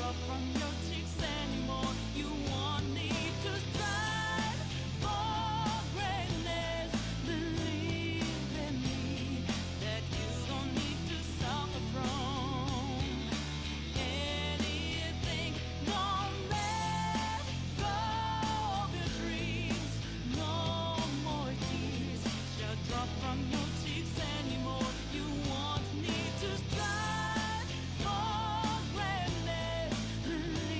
drop from your cheeks anymore. You want me to strive for greatness. Believe in me that you don't need to suffer from anything. Don't let go of your dreams. No more tears shall drop from your cheeks anymore. You want me to strive for greatness. Believe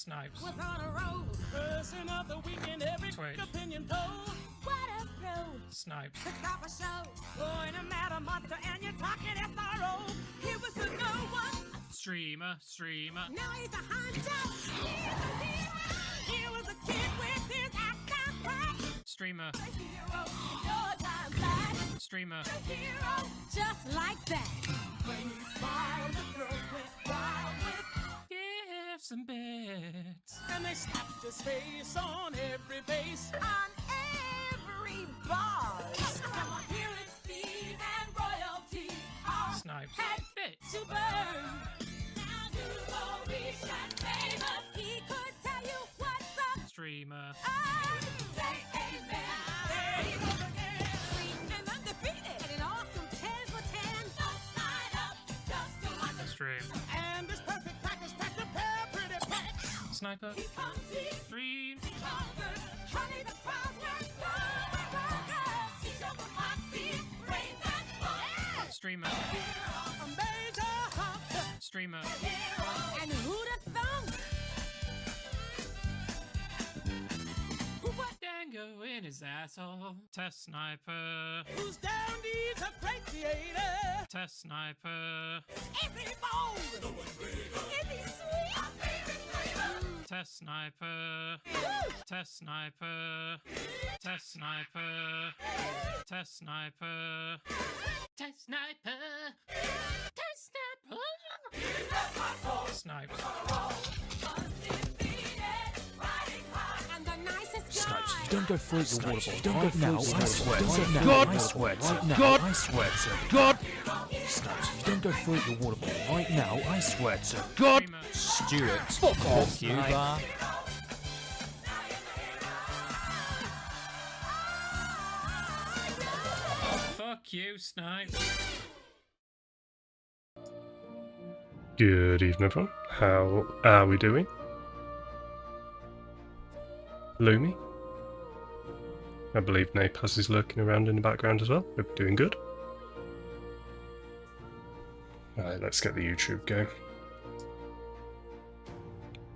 Snipes. Was on a roll. Person of the week in every Twitch. opinion poll. What a pro. Snipes. To stop a show. Boy, no matter monster and you're talking SRO. He was the no one. Streamer. Now he's a hunter. He was a kid with his act down pat. Streamer. A hero. Your time flat. Streamer. A hero. Just like that. When you smile, the girls went wild with. Gifts and bits. And they slapped his face on every base. On every bar. From appearance fees and royalties. All Snipes. had Bits. to burn. Now you go rich and famous. He could tell you what's up. Streamer. Say amen. There he goes again. Sweet and undefeated. And an awesome 10 for 10. Don't sign up just to watch us. Stream. And this perfect practice pack the pair pretty packs. Sniper. He comes in. Stream. Conquers. Honey, the crowd works. He's over moxie. Brains and fun. Streamer. A major hunter. Streamer. Hero. And who'd have thunk? What? Dango in his asshole. Test Sniper. Who's down needs a great theater? Test Sniper. Is he bold? Is he sweet? My favorite flavor. Test Sniper. Test Sniper. Test Sniper. Test Sniper. Test Sniper. Test Sniper. Snipes. And the nicest Snipes, guy. if you don't go through your water bottle Don't right go now, through I your swear. water Right now, God. I swear. Right now, God. I swear to God! Snipes, if you don't go through your water bottle right now, I swear to God! Streamer. Stuart. Fuck off, you bar. Fuck you, Snipes. Good evening, everyone. How are we doing? Lumi? I believe Napaz is lurking around in the background as well. Hope you're doing good. Alright, let's get the YouTube going.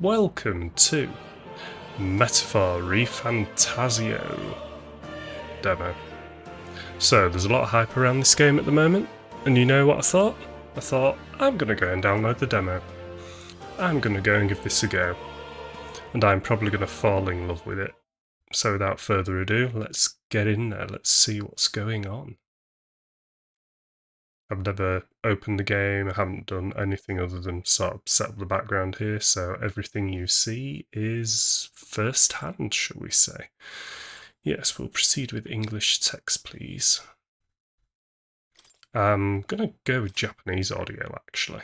Welcome to Metaphor ReFantasio demo. So, there's a lot of hype around this game at the moment, and you know what I thought? I thought, I'm going to go and download the demo. I'm going to go and give this a go. And I'm probably going to fall in love with it. So without further ado, let's get in there. Let's see what's going on. I've never opened the game. I haven't done anything other than sort of set up the background here. So everything you see is first hand, shall we say. Yes, we'll proceed with English text, please. I'm going to go with Japanese audio, actually.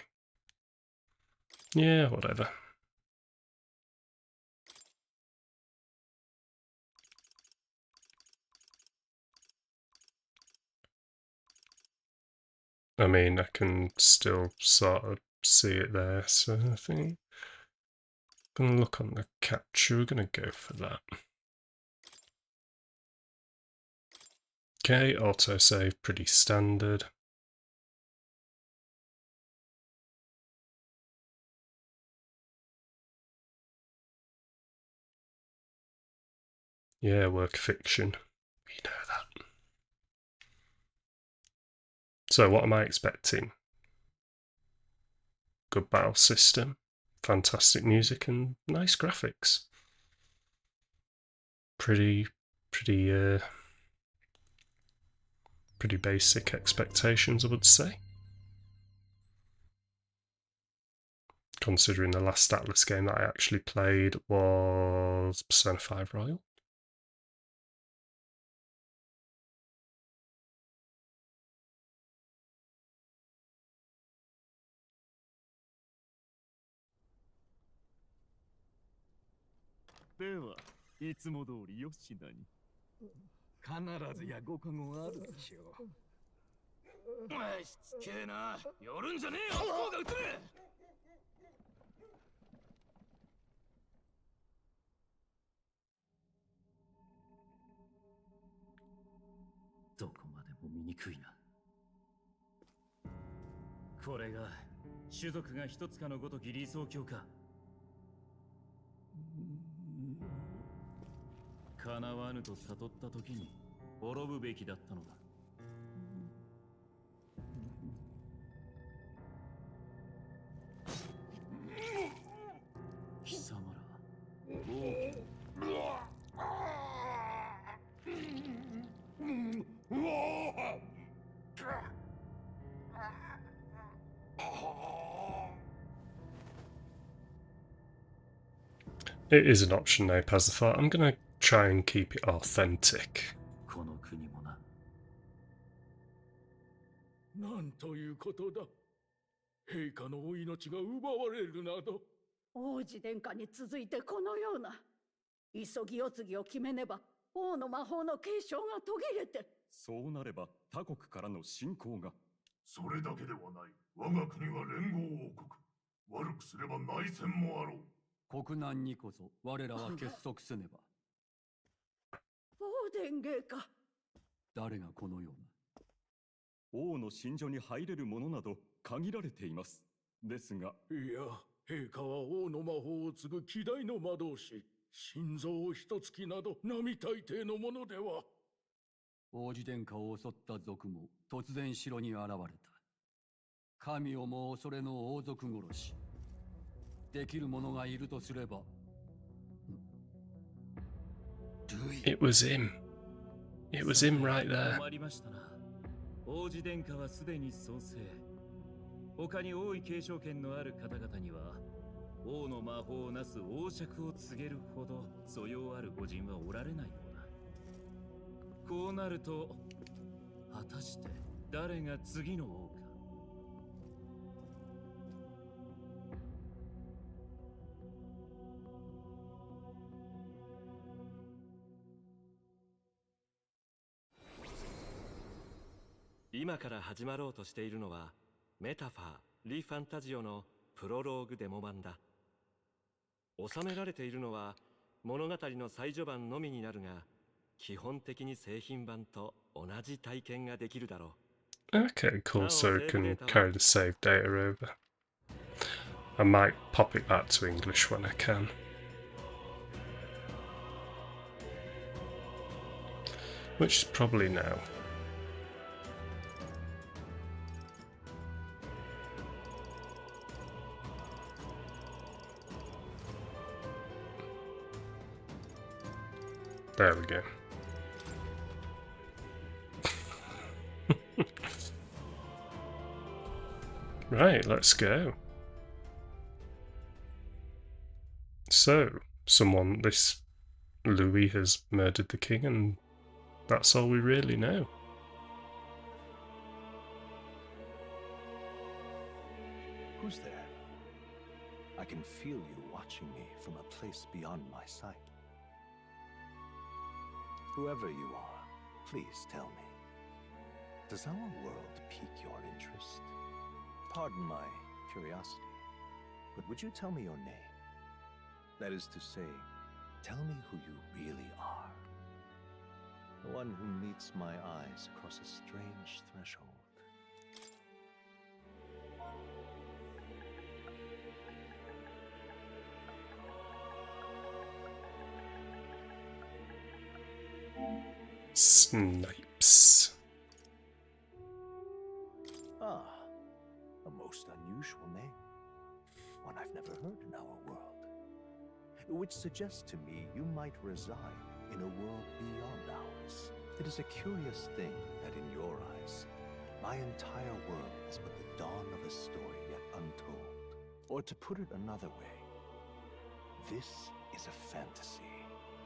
Yeah, whatever. I mean, I can still sort of see it there, so I think I'm going to look on the capture. We're going to go for that. Okay, autosave, pretty standard. Yeah, work fiction. We know that. So what am I expecting? Good battle system, fantastic music and nice graphics. Pretty basic expectations, I would say. Considering the last Atlas game that I actually played was Persona 5 Royal. 叶わぬと悟った時に滅ぶべきだったのだ。貴様ら、王家 It is an option now, Pazifar. I'm gonna try and keep it authentic. この国もな。なんということだ。陛下のお命が奪われるなど。王子殿下に続いてこのような急ぎお次を決めねば王の魔法の継承が途切れて。そうなれば他国からの侵攻が。それだけではない。我が国は連合王国。悪くすれば内戦もあろう。国難にこそ我らは結束せねば。フォーデン陛下。誰がこのよう王の寝所に入れるものなど限られています。ですが。いや、陛下は王の魔法を継ぐ希代の魔導士。心臓を一月など並大抵のものでは。王子殿下を襲った賊も突然城に現れた。神をも恐れの王族殺し。できる者がいるとすれば。It was him. It was him right there. 困りましたな。王子殿下はすでに創生。他に王位継承権のある方々には王の魔法をなす王爵を告げるほど素養ある御人はおられないようだ。こうなると果たして誰が次の王か。今から始まろうとしているのはメタファー・リ・ファンタジオのプロローグデモ版だ。収められているのは物語の最序盤のみになるが、基本的に製品版と同じ体験ができるだろう。 Okay, cool, so it can carry the save data over. I might pop it back to English when I can. Which is probably now. There we go. Right, let's go. So, this Louis has murdered the king, and that's all we really know. Who's there? I can feel you watching me from a place beyond my sight. Whoever you are, please tell me. Does our world pique your interest? Pardon my curiosity, but would you tell me your name? That is to say, tell me who you really are. The one who meets my eyes across a strange threshold. Snipes. Ah, a most unusual name. One I've never heard in our world. Which suggests to me you might reside in a world beyond ours. It is a curious thing that in your eyes, my entire world is but the dawn of a story yet untold. Or to put it another way, this is a fantasy.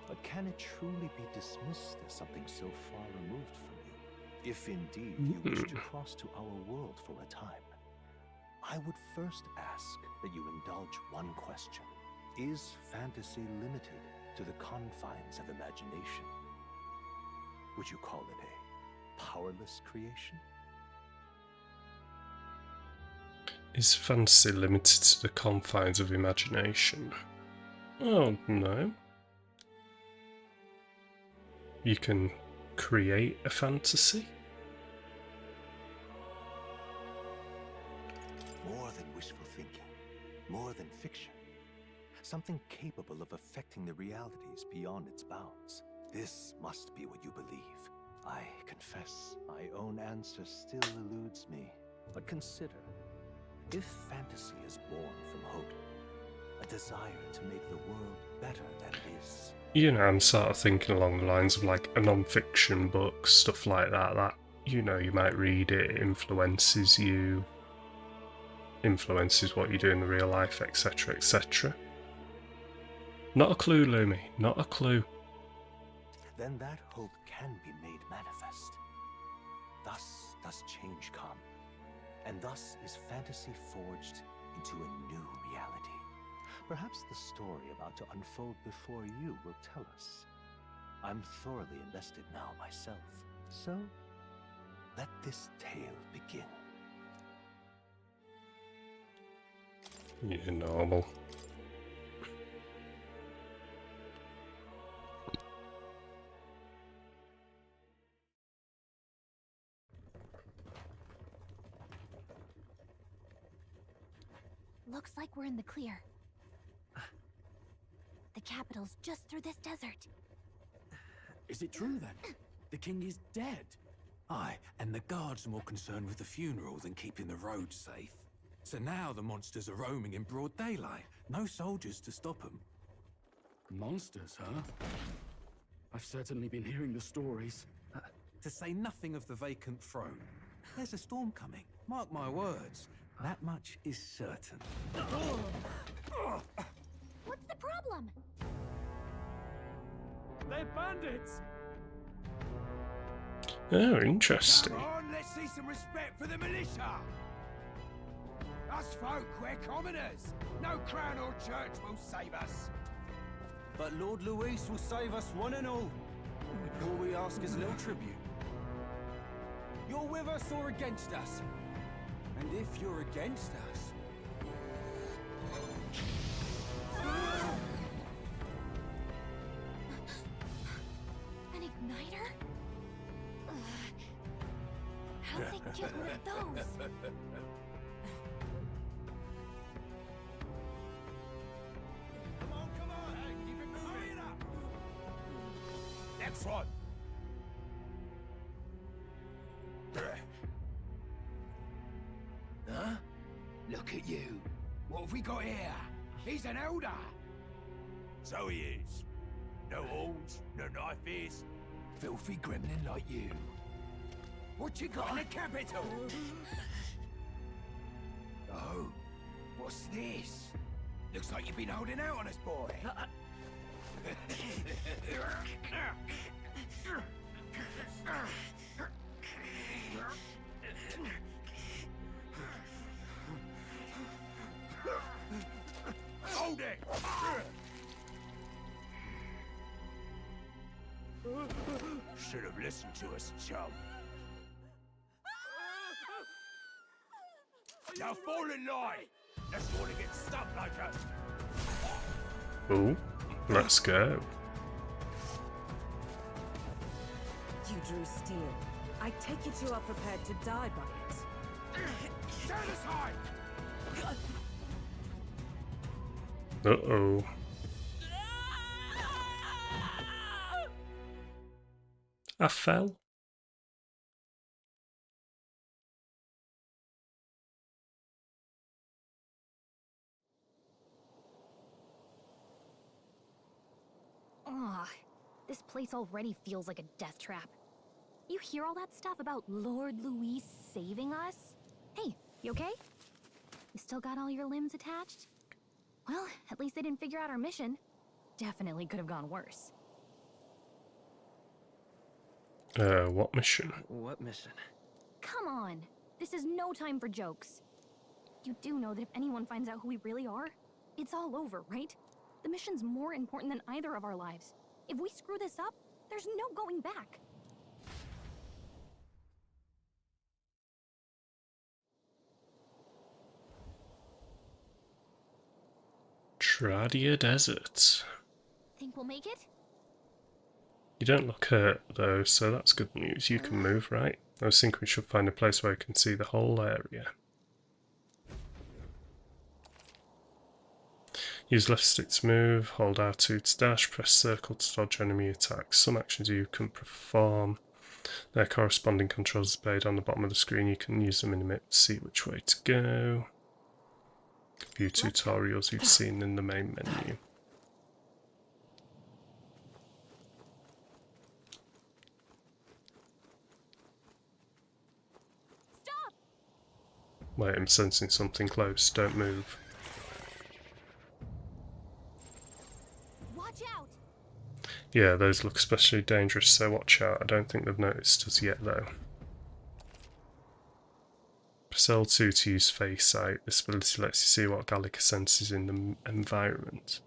But can it truly be dismissed as something so far removed from you? If indeed you wish to cross to our world for a time, I would first ask that you indulge one question. Is fantasy limited to the confines of imagination? Would you call it a powerless creation? Is fantasy limited to the confines of imagination? Oh, no. You can create a fantasy? More than wishful thinking, more than fiction. Something capable of affecting the realities beyond its bounds. This must be what you believe. I confess, my own answer still eludes me. But consider, if fantasy is born from hope, a desire to make the world better than it is. You know, I'm sort of thinking along the lines of like a non-fiction book, stuff like that, that, you know, you might read it, it influences you, influences what you do in the real life, etc, etc. Not a clue, Lumi, not a clue. Then that hope can be made manifest. Thus does change come, and thus is fantasy forged into a new reality. Perhaps the story about to unfold before you will tell us. I'm thoroughly invested now myself, so let this tale begin. Yeah, normal. Looks like we're in the clear. The capital's just through this desert. Is it true then? The king is dead? Aye, and the guards are more concerned with the funeral than keeping the roads safe. So now the monsters are roaming in broad daylight. No soldiers to stop them. Monsters, huh? I've certainly been hearing the stories. To say nothing of the vacant throne. There's a storm coming. Mark my words. That much is certain. What's the problem? They're bandits! Oh, interesting. Come on, let's see some respect for the militia! Us folk, we're commoners. No crown or church will save us. But Lord Luis will save us one and all. All we ask is a little tribute. You're with us or against us? And if you're against us... An igniter? How'd they get rid of those? Come on, hey, keep it moving up. Next one. Huh? Look at you. What have we got here? He's an elder. So he is. No horns, no knife ears. Filthy gremlin like you. What you got in the capital? Oh, what's this? Looks like you've been holding out on us, boy. Hold it! Should have listened to us, chum. Now fall in line! Let's want to get stuck like us. Oh, let's go. You drew steel. I take it you are prepared to die by it. Stand aside! Uh-oh. I fell. Ugh, this place already feels like a death trap. You hear all that stuff about Lord Luis saving us? Hey, you okay? You still got all your limbs attached? Well, at least they didn't figure out our mission. Definitely could have gone worse. What mission? What mission? Come on! This is no time for jokes. You do know that if anyone finds out who we really are, it's all over, right? The mission's more important than either of our lives. If we screw this up, there's no going back. Tradia Desert. Think we'll make it? You don't look hurt though, so that's good news. You can move, right? I was thinking we should find a place where I can see the whole area. Use left stick to move, hold R2 to dash, press circle to dodge enemy attacks. Some actions you can perform. Their corresponding controls displayed on the bottom of the screen. You can use them in a minute to see which way to go. View tutorials you've seen in the main menu. Stop! Wait, I'm sensing something close. Don't move. Watch out! Yeah, those look especially dangerous, so watch out. I don't think they've noticed us yet, though. Press L2 to use Face Sight. This ability lets you see what Gallica senses in the environment.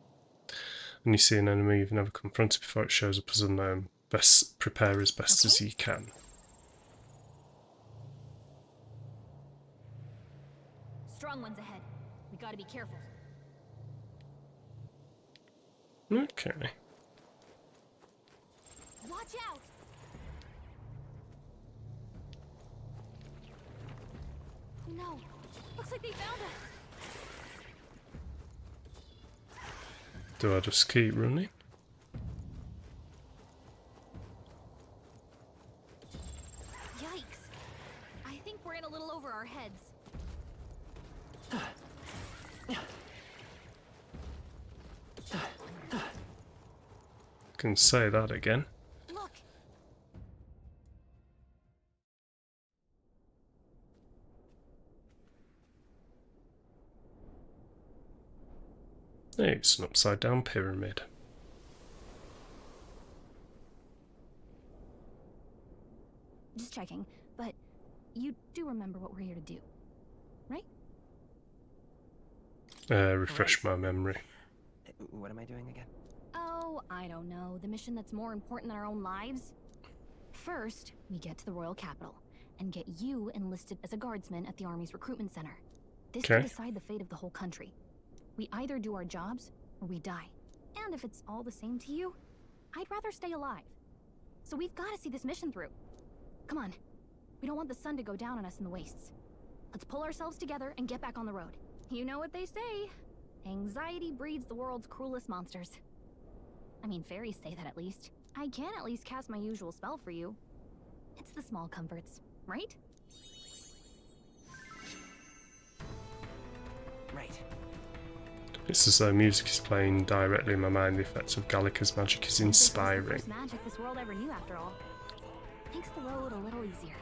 When you see an enemy you've never confronted before, it shows up as unknown. Best prepare as best as you can. Strong ones ahead. We gotta be careful. Okay. Watch out! Oh no! Looks like they found us! Do I just keep running? Yikes! I think we're in a little over our heads. Can say that again. Look! Hey, it's an upside down pyramid. Just checking, but you do remember what we're here to do, right? Refresh my memory. What am I doing again? Oh, I don't know. The mission that's more important than our own lives? First, we get to the royal capital and get you enlisted as a guardsman at the army's recruitment center. This Okay. could decide the fate of the whole country. We either do our jobs or we die. And if it's all the same to you, I'd rather stay alive. So we've got to see this mission through. Come on. We don't want the sun to go down on us in the wastes. Let's pull ourselves together and get back on the road. You know what they say. Anxiety breeds the world's cruelest monsters. I mean, fairies say that at least. I can at least cast my usual spell for you. It's the small comforts, right? Right. It's as though music is playing directly in my mind. The effects of Gallica's magic is inspiring. First magic this world ever knew, after all. Makes the road a little easier.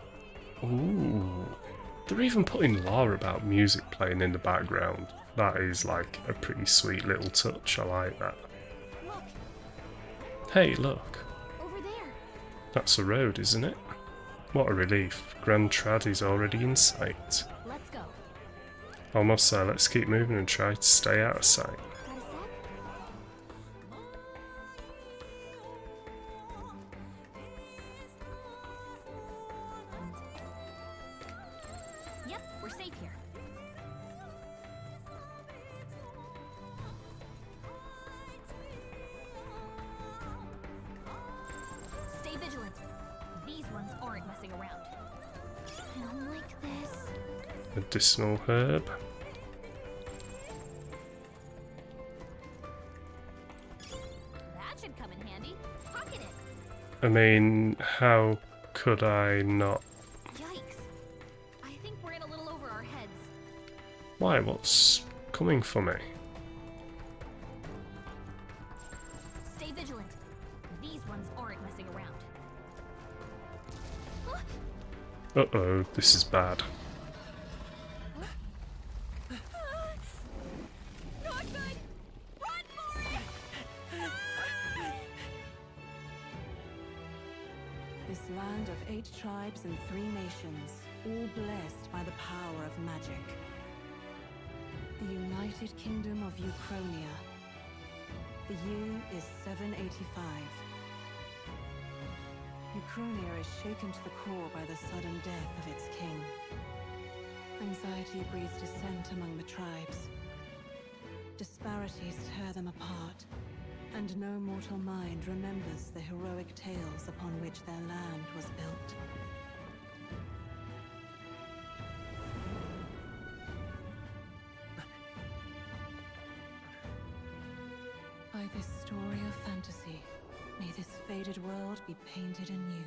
Ooh. They're even putting lore about music playing in the background. That is like a pretty sweet little touch. I like that. Look, Hey, look. over there. That's a road, isn't it? What a relief. Grand Trad is already in sight. Let's go. Almost there. Let's keep moving and try to stay out of sight. Got a sec? Yep, we're safe here. Stay vigilant. These ones aren't messing around. And like this. Medicinal herb. That should come in handy. Pocket it. I mean, how could I not? Yikes. I think we're in a little over our heads. Why? What's coming for me? Stay vigilant. These ones aren't messing around. Uh-oh, this is bad. Not good! Run for it! This land of 8 tribes and 3 nations, all blessed by the power of magic. The United Kingdom of Uchronia. The year is 785. Uchronia is shaken to the core by the sudden death of its king. Anxiety breeds dissent among the tribes. Disparities tear them apart, and no mortal mind remembers the heroic tales upon which their land was built. faded world be painted anew.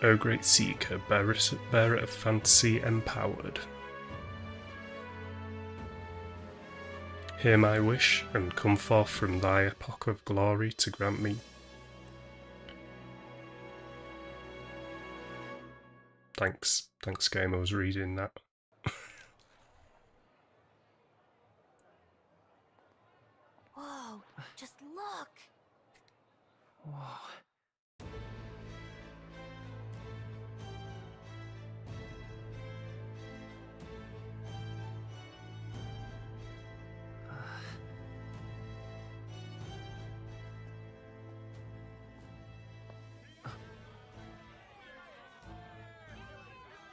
O great seeker, bearer of fantasy empowered. Hear my wish, and come forth from thy epoch of glory to grant me. Thanks game, I was reading that. Whoa, just look! Whoa.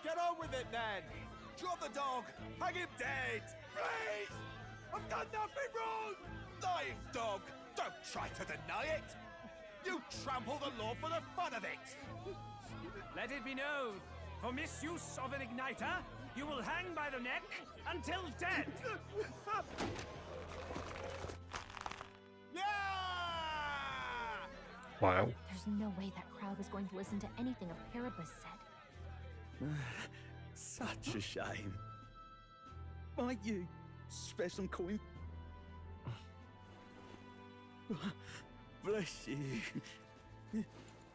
Get on with it, then! Drop the dog! Hang him dead! Please! I've done nothing wrong! Lying dog! Don't try to deny it! You trample the law for the fun of it! Let it be known, for misuse of an igniter, you will hang by the neck until dead! Wow. There's no way that crowd was going to listen to anything a Paribus said. Such a shame. Might you spare some coin? Bless you.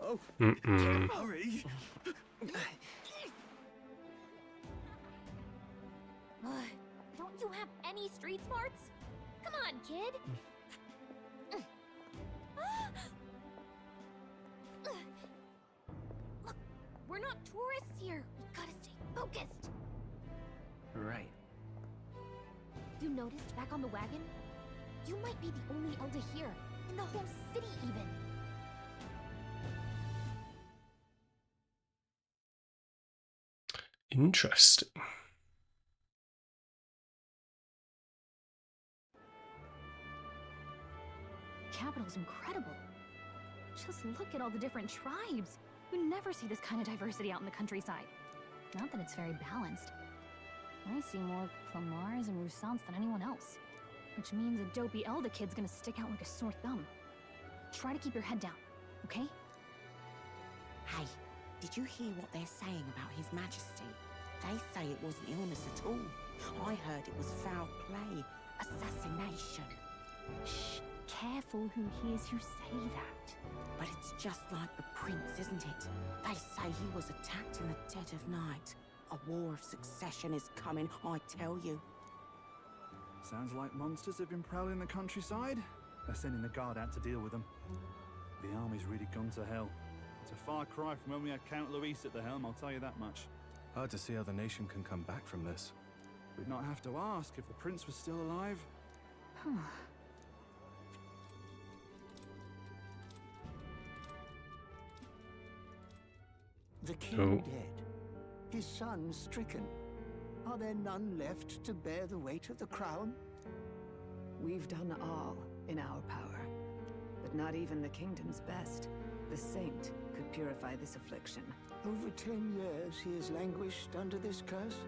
Oh, hurry! Don't you have any street smarts? Come on, kid! Look, we're not tourists here. We gotta stay focused. Right. You noticed back on the wagon? You might be the only Elder here, in the whole city even. Interesting. The capital's incredible. Just look at all the different tribes. You never see this kind of diversity out in the countryside. Not that it's very balanced. I see more Clamars and Roussants than anyone else. Which means a dopey Elder kid's gonna stick out like a sore thumb. Try to keep your head down, okay? Hey, did you hear what they're saying about His Majesty? They say it wasn't illness at all. I heard it was foul play, assassination. Shh, careful who hears you say that. But it's just like the prince, isn't it? They say he was attacked in the dead of night. A war of succession is coming, I tell you. Sounds like monsters have been prowling the countryside. They're sending the guard out to deal with them. The army's really gone to hell. It's a far cry from when we had Count Luis at the helm, I'll tell you that much. Hard to see how the nation can come back from this. We'd not have to ask if the prince was still alive. The king dead, his son stricken. Are there none left to bear the weight of the crown? We've done all in our power, but not even the kingdom's best, the saint, could purify this affliction. Over 10 years he has languished under this curse.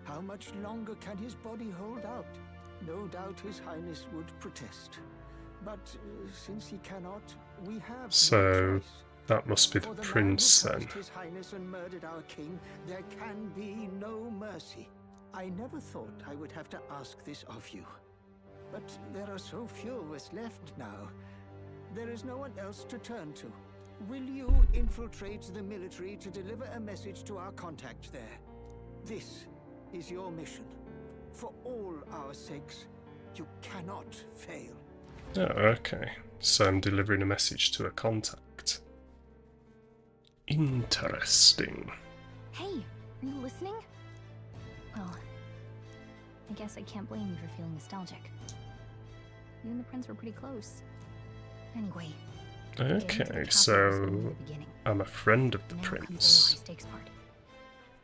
How much longer can his body hold out? No doubt His Highness would protest. But since he cannot, we have So that must be the For the prince man who then. cursed His Highness and murdered our king, there can be no mercy. I never thought I would have to ask this of you. But there are so few of us left now. There is no one else to turn to. Will you infiltrate the military to deliver a message to our contact there? This is your mission. For all our sakes, you cannot fail. Oh, okay. So I'm delivering a message to a contact. Interesting. Hey, are you listening? Well, I guess I can't blame you for feeling nostalgic. You and the prince were pretty close. Anyway. Okay, so I'm a friend of the Now comes the prince. high stakes part.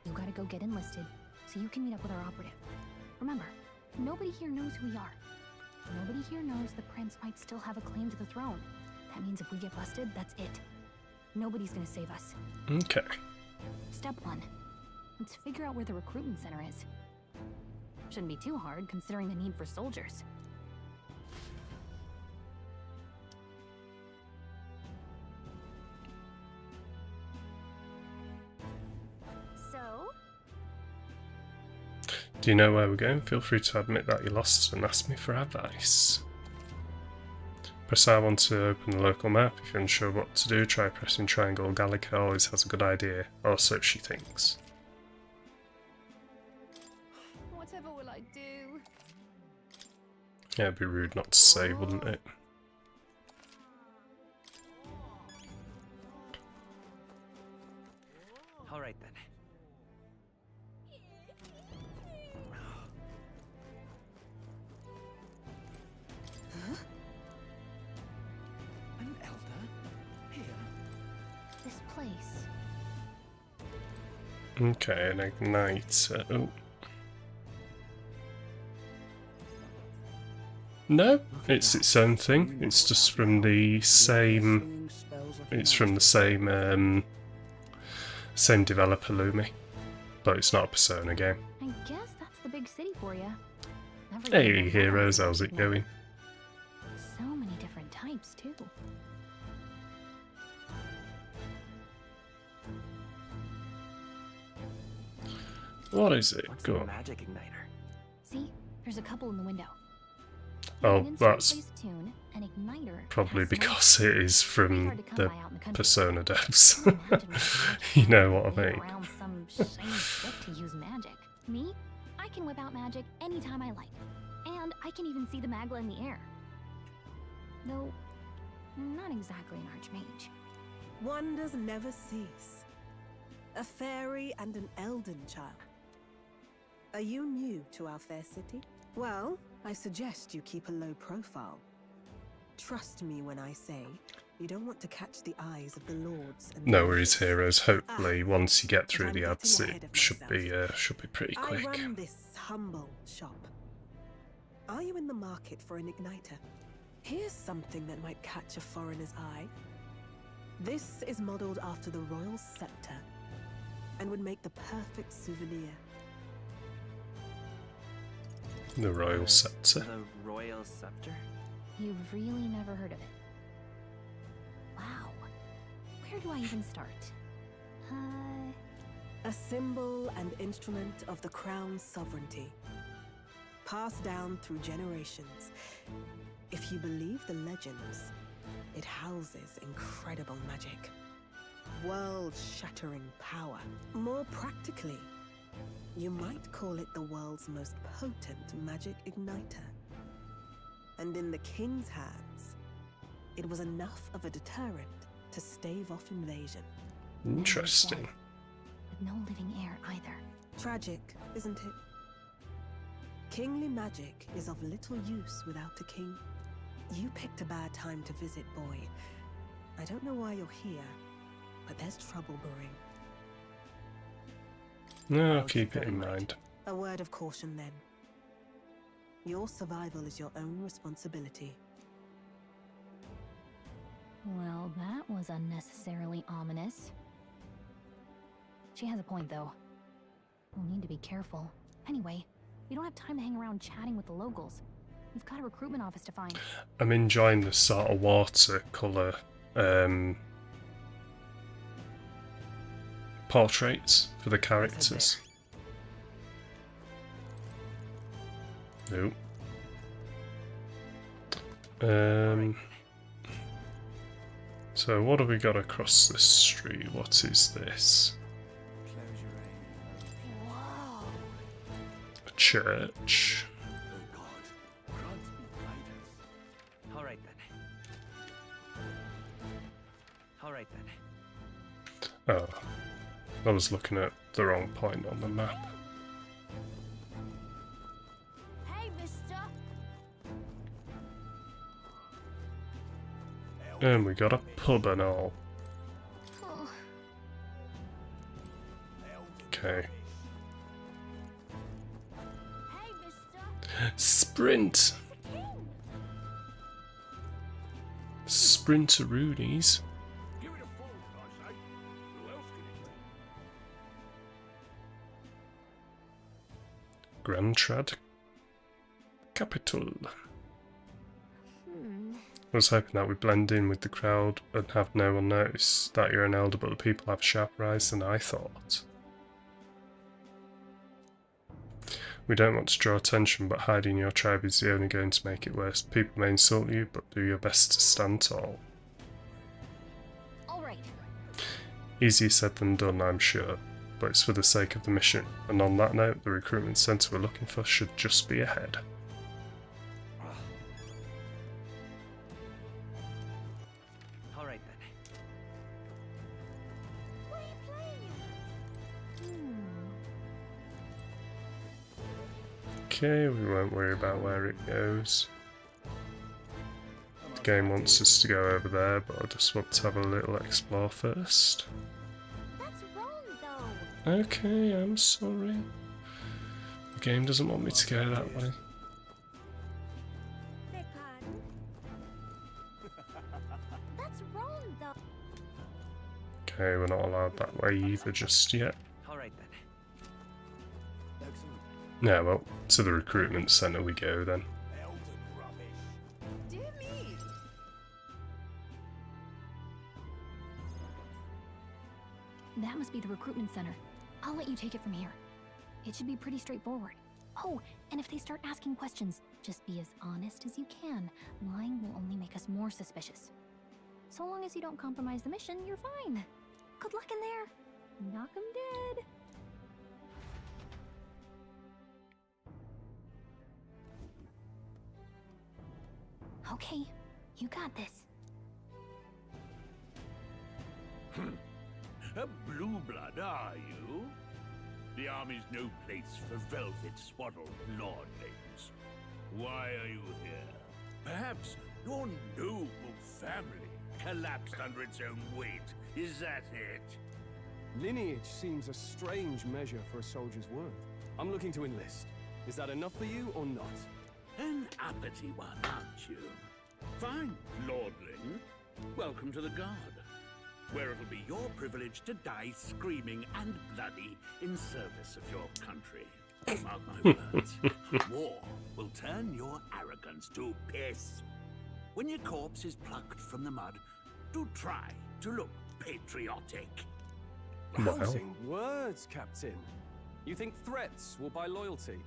You gotta go get enlisted, so you can meet up with our operative. Remember, nobody here knows who we are. Nobody here knows the prince might still have a claim to the throne. That means if we get busted, that's it. Nobody's gonna save us. Okay. Step 1. Let's figure out where the recruitment center is. shouldn't be too hard, considering the need for soldiers. So? Do you know where we're going? Feel free to admit that you're lost and ask me for advice. Press R1 to open the local map. If you're unsure what to do, try pressing triangle. Gallica always has a good idea, or so she thinks. Whatever will I do? Yeah, it'd be rude not to say, wouldn't it? Alright then. Huh? An elder? Here? This place. Okay, an igniter. Oh. No, it's its own thing. It's just from the same. It's from the same same developer, Lumi, but it's not a Persona game. I guess that's the big city for you. Hey heroes, how's it going? So many different types too. What is it? What's Go the on. magic igniter? See, there's a couple in the window. Oh, that's Tune, an igniter probably has because it is from hard to come the by out in the country. Persona devs. You know what I mean. around some shiny stick to use magic. Me? I can whip out magic anytime I like. And I can even see the Magla in the air. Though, I'm not exactly an archmage. Wonders never cease. A fairy and an Elden child. Are you new to our fair city? Well, I suggest you keep a low profile. Trust me when I say you don't want to catch the eyes of the lords. And No worries, heroes. Hopefully, once you get through the ads, it should be pretty quick. I run this humble shop. Are you in the market for an igniter? Here's something that might catch a foreigner's eye. This is modeled after the royal scepter and would make the perfect souvenir. The Royal Scepter. The Royal Scepter? You've really never heard of it. Wow. Where do I even start? A symbol and instrument of the crown's sovereignty. Passed down through generations. If you believe the legends, it houses incredible magic. World-shattering power. More practically, you might call it the world's most potent magic igniter. And in the king's hands, it was enough of a deterrent to stave off invasion. Interesting. With no living heir either. Tragic, isn't it? Kingly magic is of little use without a king. You picked a bad time to visit, boy. I don't know why you're here, but there's trouble brewing. No, I'll keep it in mind. A word of caution then. Your survival is your own responsibility. Well, that was unnecessarily ominous. She has a point, though. We'll need to be careful. Anyway, we don't have time to hang around chatting with the locals. We've got a recruitment office to find. I'm enjoying the sort of watercolour portraits for the characters. Nope. So what have we got across this street? What is this? A church. Alright then. Alright then. Oh, I was looking at the wrong point on the map. Hey, mister. And we got a pub and all. Okay. Sprint! Sprinteroonies. Grand Trad capital. I was hoping that we blend in with the crowd and have no one notice that you're an elder, but the people have sharper eyes than I thought. We don't want to draw attention, but hiding your tribe is the only going to make it worse. People may insult you, but do your best to stand tall. All right. Easier said than done, I'm sure, but it's for the sake of the mission. And on that note, the recruitment centre we're looking for should just be ahead. All right then. What are you playing? Okay, we won't worry about where it goes. The game wants us to go over there, but I just want to have a little explore first. That's wrong, though. Okay, I'm sorry. The game doesn't want me to go that way. Beg pardon? That's wrong, though. Okay, we're not allowed that way either just yet. All right then. Yeah, well, to the recruitment centre we go then. Dear me. That must be the recruitment center. I'll let you take it from here. It should be pretty straightforward. Oh, and if they start asking questions, just be as honest as you can. Lying will only make us more suspicious. So long as you don't compromise the mission, you're fine. Good luck in there. Knock 'em dead. Okay, you got this. A blue blood, are you? The army's no place for velvet-swaddled lordlings. Why are you here? Perhaps your noble family collapsed under its own weight. Is that it? Lineage seems a strange measure for a soldier's worth. I'm looking to enlist. Is that enough for you or not? An uppity one, aren't you? Fine, lordling. Welcome to the Guard, where it'll be your privilege to die screaming and bloody in service of your country. Mark my words, war will turn your arrogance to piss. When your corpse is plucked from the mud, do try to look patriotic. Rousing words, Captain. You think threats will buy loyalty?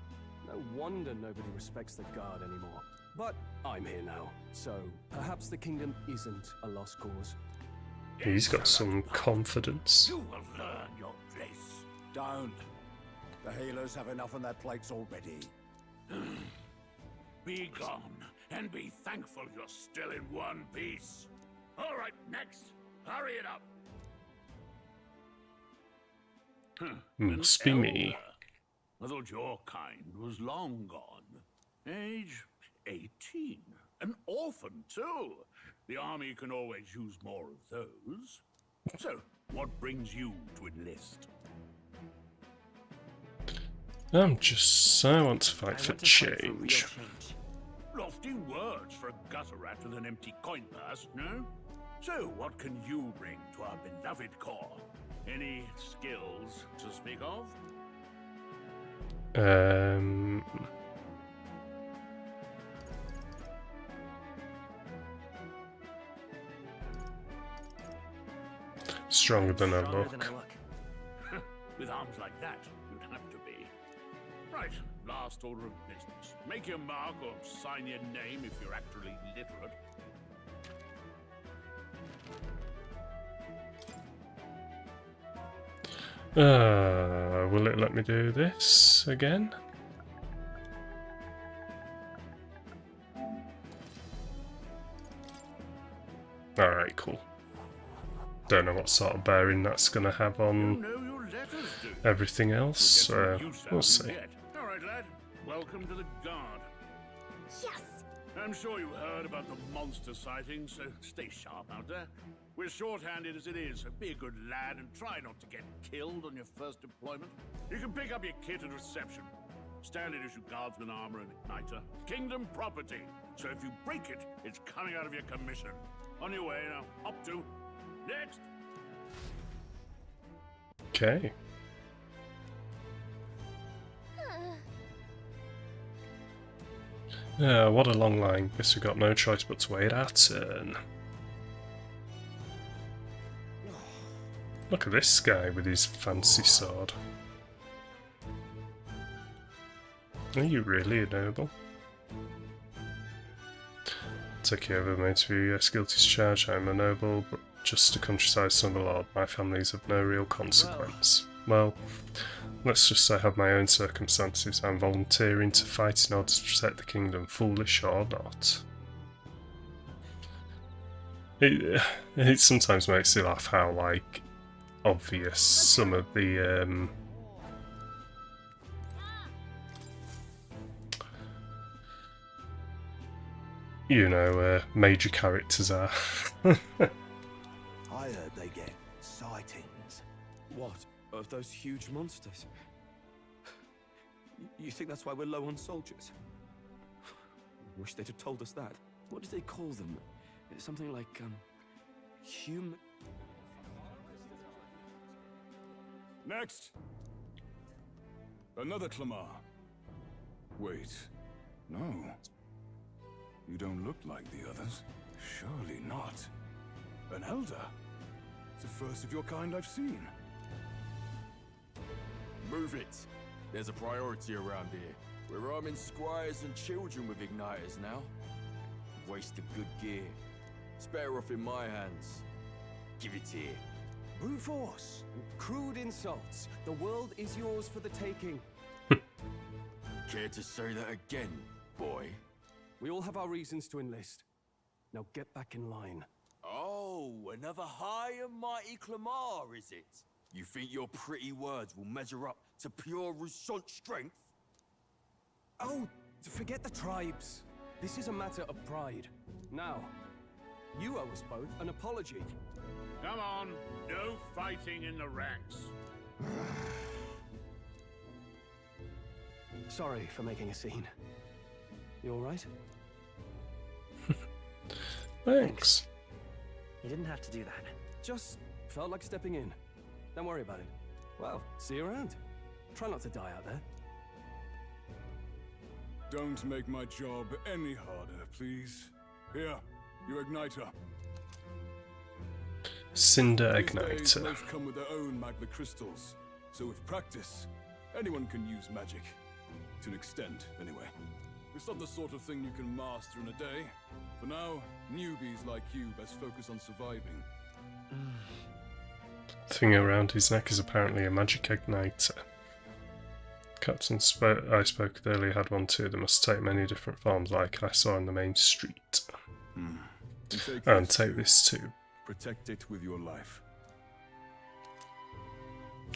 No wonder nobody respects the Guard anymore. But I'm here now, so perhaps the kingdom isn't a lost cause. He's got some confidence. You will learn your place. Don't. The healers have enough on their plates already. Be gone, and be thankful you're still in one piece. All right, next. Hurry it up. Must be me. I thought your kind was long gone. Age 18. An orphan, too. The army can always use more of those. So, what brings you to enlist? I want to fight for change. Lofty words for a gutter rat with an empty coin purse, no? So, what can you bring to our beloved corps? Any skills to speak of? Stronger than I look. With arms like that, you'd have to be. Right, last order of business. Make your mark or sign your name if you're actually literate. Will it let me do this again? Alright, cool. Don't know what sort of bearing that's going to have on everything else, so we'll see. Alright, lad. Welcome to the Guard. Yes! I'm sure you heard about the monster sightings, so stay sharp out there. We're short-handed as it is, so be a good lad and try not to get killed on your first deployment. You can pick up your kit at reception. Standard issue guardsman armor and igniter. Kingdom property. So if you break it, it's coming out of your commission. On your way now. Up to. Next. Okay. Yeah, what a long line. Guess we've got no choice but to wait our turn. Look at this guy with his fancy sword. Are you really a noble? Take you over, mate, to be yes, guilty as charged. I am a noble, but just a countryside son of a lord. My family is of no real consequence. Well, let's just say I have my own circumstances. I'm volunteering to fight in order to protect the kingdom, foolish or not. It sometimes makes you laugh how, like, obvious some of the you know, major characters are. I heard they get sightings. What? Of those huge monsters? You think that's why we're low on soldiers? Wish they'd have told us that. What do they call them? Something like, human... Next! Another Clamar. Wait, no. You don't look like the others. Surely not. An elder? It's the first of your kind I've seen. Move it. There's a priority around here. We're arming squires and children with igniters now. Waste of good gear. It's better off in my hands. Give it here. Brute force. Crude insults. The world is yours for the taking. Care to say that again, boy? We all have our reasons to enlist. Now get back in line. Oh, another high and mighty Clamar, is it? You think your pretty words will measure up to pure Roussault strength? Oh, forget the tribes. This is a matter of pride. Now, you owe us both an apology. Come on, no fighting in the ranks. Sorry for making a scene. You all right? Thanks. You didn't have to do that. Just felt like stepping in. Don't worry about it. Well, see you around. Try not to die out there. Don't make my job any harder, please. Here, you igniter. Cinder These days, Igniter. most come with their own magma crystals. So with practice, anyone can use magic. To an extent, anyway. It's not the sort of thing you can master in a day. For now, newbies like you best focus on surviving. The thing around his neck is apparently a magic igniter. Captain I spoke with earlier had one too. They must take many different forms, like I saw in the main street. And take this too. Protect it with your life.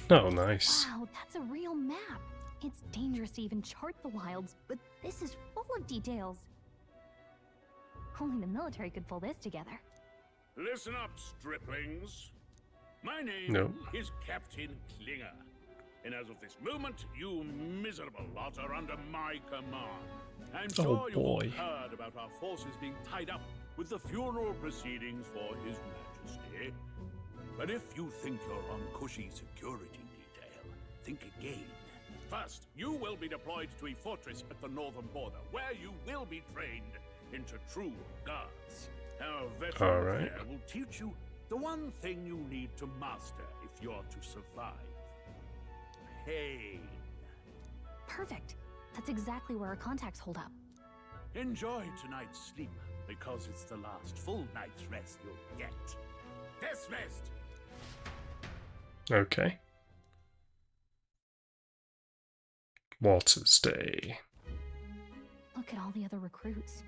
Oh, nice. Wow, that's a real map. It's dangerous to even chart the wilds, but this is full of details. Only the military could pull this together. Listen up, striplings. My name is Captain Klinger. And as of this moment, you miserable lot are under my command. I'm sure you've all heard about our forces being tied up with the funeral proceedings for His Majesty. But if you think you're on cushy security detail, think again. First, you will be deployed to a fortress at the northern border, where you will be trained into true guards. Our veteran there will teach you the one thing you need to master if you're to survive. Pain. Perfect. That's exactly where our contacts hold up. Enjoy tonight's sleep, because it's the last full night's rest you'll get. Dismissed! Okay. Water's Day. Look at all the other recruits.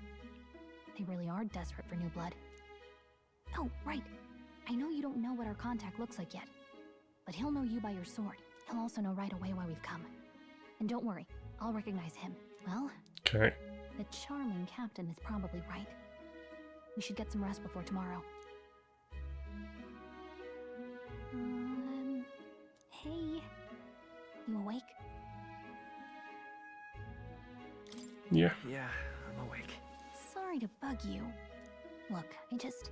They really are desperate for new blood. Oh, right. I know you don't know what our contact looks like yet, but he'll know you by your sword. He'll also know right away why we've come. And don't worry, I'll recognize him. Well, okay. The charming captain is probably right. We should get some rest before tomorrow. Hey. You awake? Yeah. Yeah, I'm awake. Sorry to bug you. Look, I just...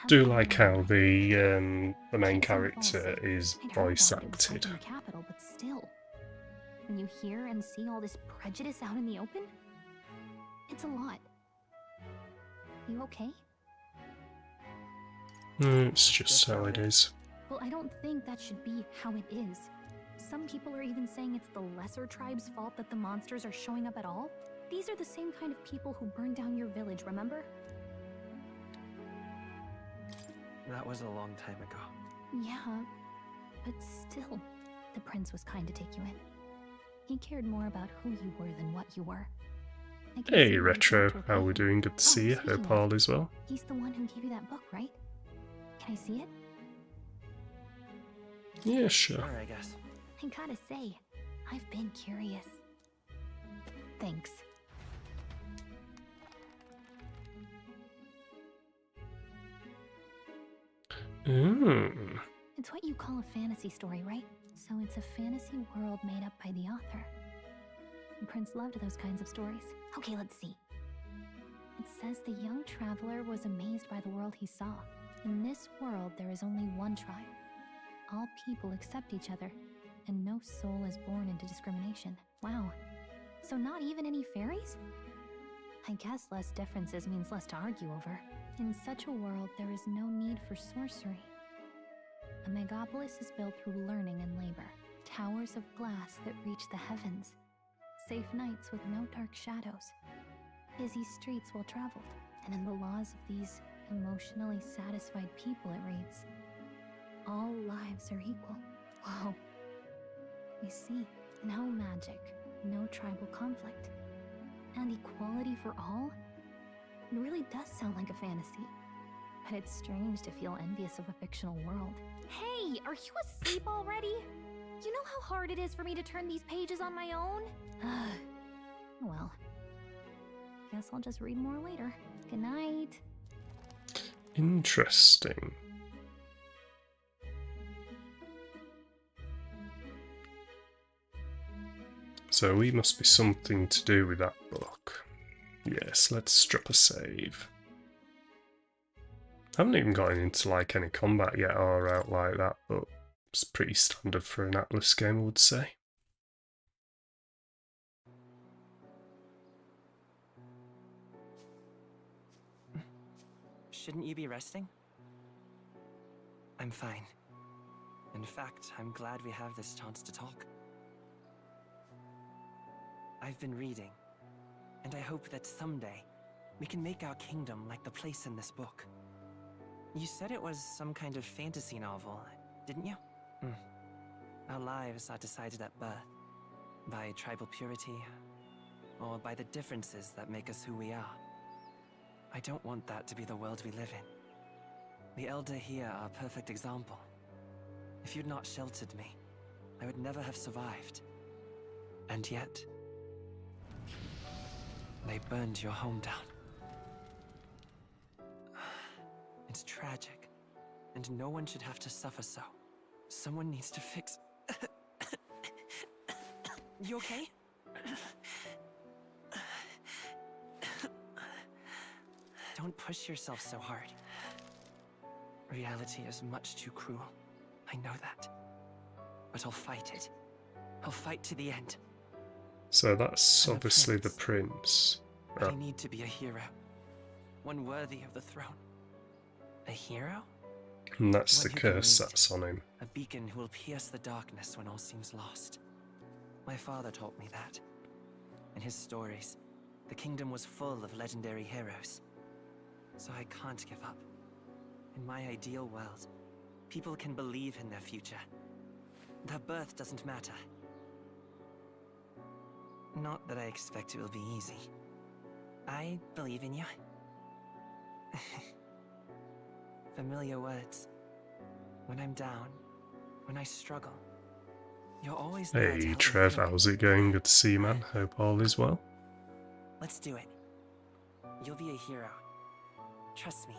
Do like how the main character is voice acted. Capital, but still. When you hear and see all this prejudice out in the open, It's a lot. You okay? It's just how it is. Well, I don't think that should be how it is. Some people are even saying it's the lesser tribe's fault that the monsters are showing up at all. These are the same kind of people who burned down your village, remember? That was a long time ago. Yeah, but still, the prince was kind to take you in. He cared more about who you were than what you were. I can see Hey why Retro, you how we doing? Good to see you. speaking Hope of, all is well. He's the one who gave you that book, right? Can I see it? Yeah, sure. Sure, I guess. I gotta say, I've been curious. Thanks. It's what you call a fantasy story, right? So it's a fantasy world made up by the author. The prince loved those kinds of stories. Okay, let's see. It says the young traveler was amazed by the world he saw. In this world, there is only one tribe. All people accept each other, and no soul is born into discrimination. Wow. So not even any fairies? I guess less differences means less to argue over. In such a world, there is no need for sorcery. A megapolis is built through learning and labor. Towers of glass that reach the heavens. Safe nights with no dark shadows. Busy streets well traveled. And in the laws of these emotionally satisfied people, it reads, all lives are equal. Whoa. You see, no magic, no tribal conflict, and equality for all? It really does sound like a fantasy. But it's strange to feel envious of a fictional world. Hey, are you asleep already? You know how hard it is for me to turn these pages on my own? Well, guess I'll just read more later. Good night. Interesting. So we must be something to do with that book. Yes, let's drop a save. I haven't even gotten into like any combat yet or out like that, but it's pretty standard for an Atlas game, I would say. Shouldn't you be resting? I'm fine. In fact, I'm glad we have this chance to talk. I've been reading, and I hope that someday we can make our kingdom like the place in this book. You said it was some kind of fantasy novel, didn't you? Our lives are decided at birth, by tribal purity, or by the differences that make us who we are. I don't want that to be the world we live in. The Elder here are a perfect example. If you'd not sheltered me, I would never have survived. And yet, they burned your home down. It's tragic, and no one should have to suffer so. Someone needs to fix... You okay? Don't push yourself so hard. Reality is much too cruel. I know that. But I'll fight it. I'll fight to the end. So that's obviously the prince. But I need to be a hero. One worthy of the throne. A hero? And that's One the who can curse lead. that's on him. A beacon who will pierce the darkness when all seems lost. My father taught me that. In his stories, the kingdom was full of legendary heroes. So I can't give up. In my ideal world, people can believe in their future. Their birth doesn't matter. Not that I expect it will be easy. I believe in you. Familiar words. When I'm down, when I struggle, you're always there to Hey help me Trev, through it. how's it going? Good to see you, man. Hope all is well. Let's do it. You'll be a hero. Trust me.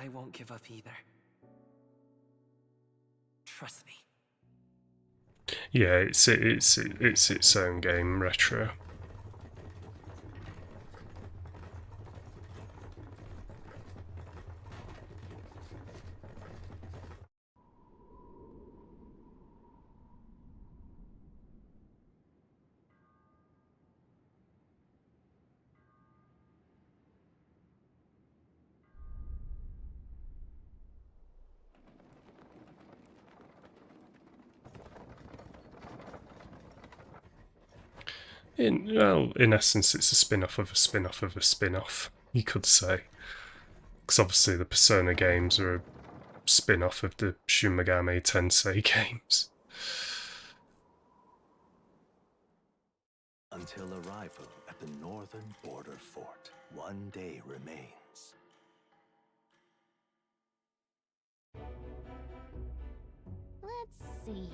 I won't give up either. Trust me. Yeah, it's its own game, Retro. In essence, it's a spin-off of a spin-off of a spin-off, you could say. Because obviously the Persona games are a spin-off of the Shin Megami Tensei games. Until arrival at the northern border fort, one day remains. Let's see.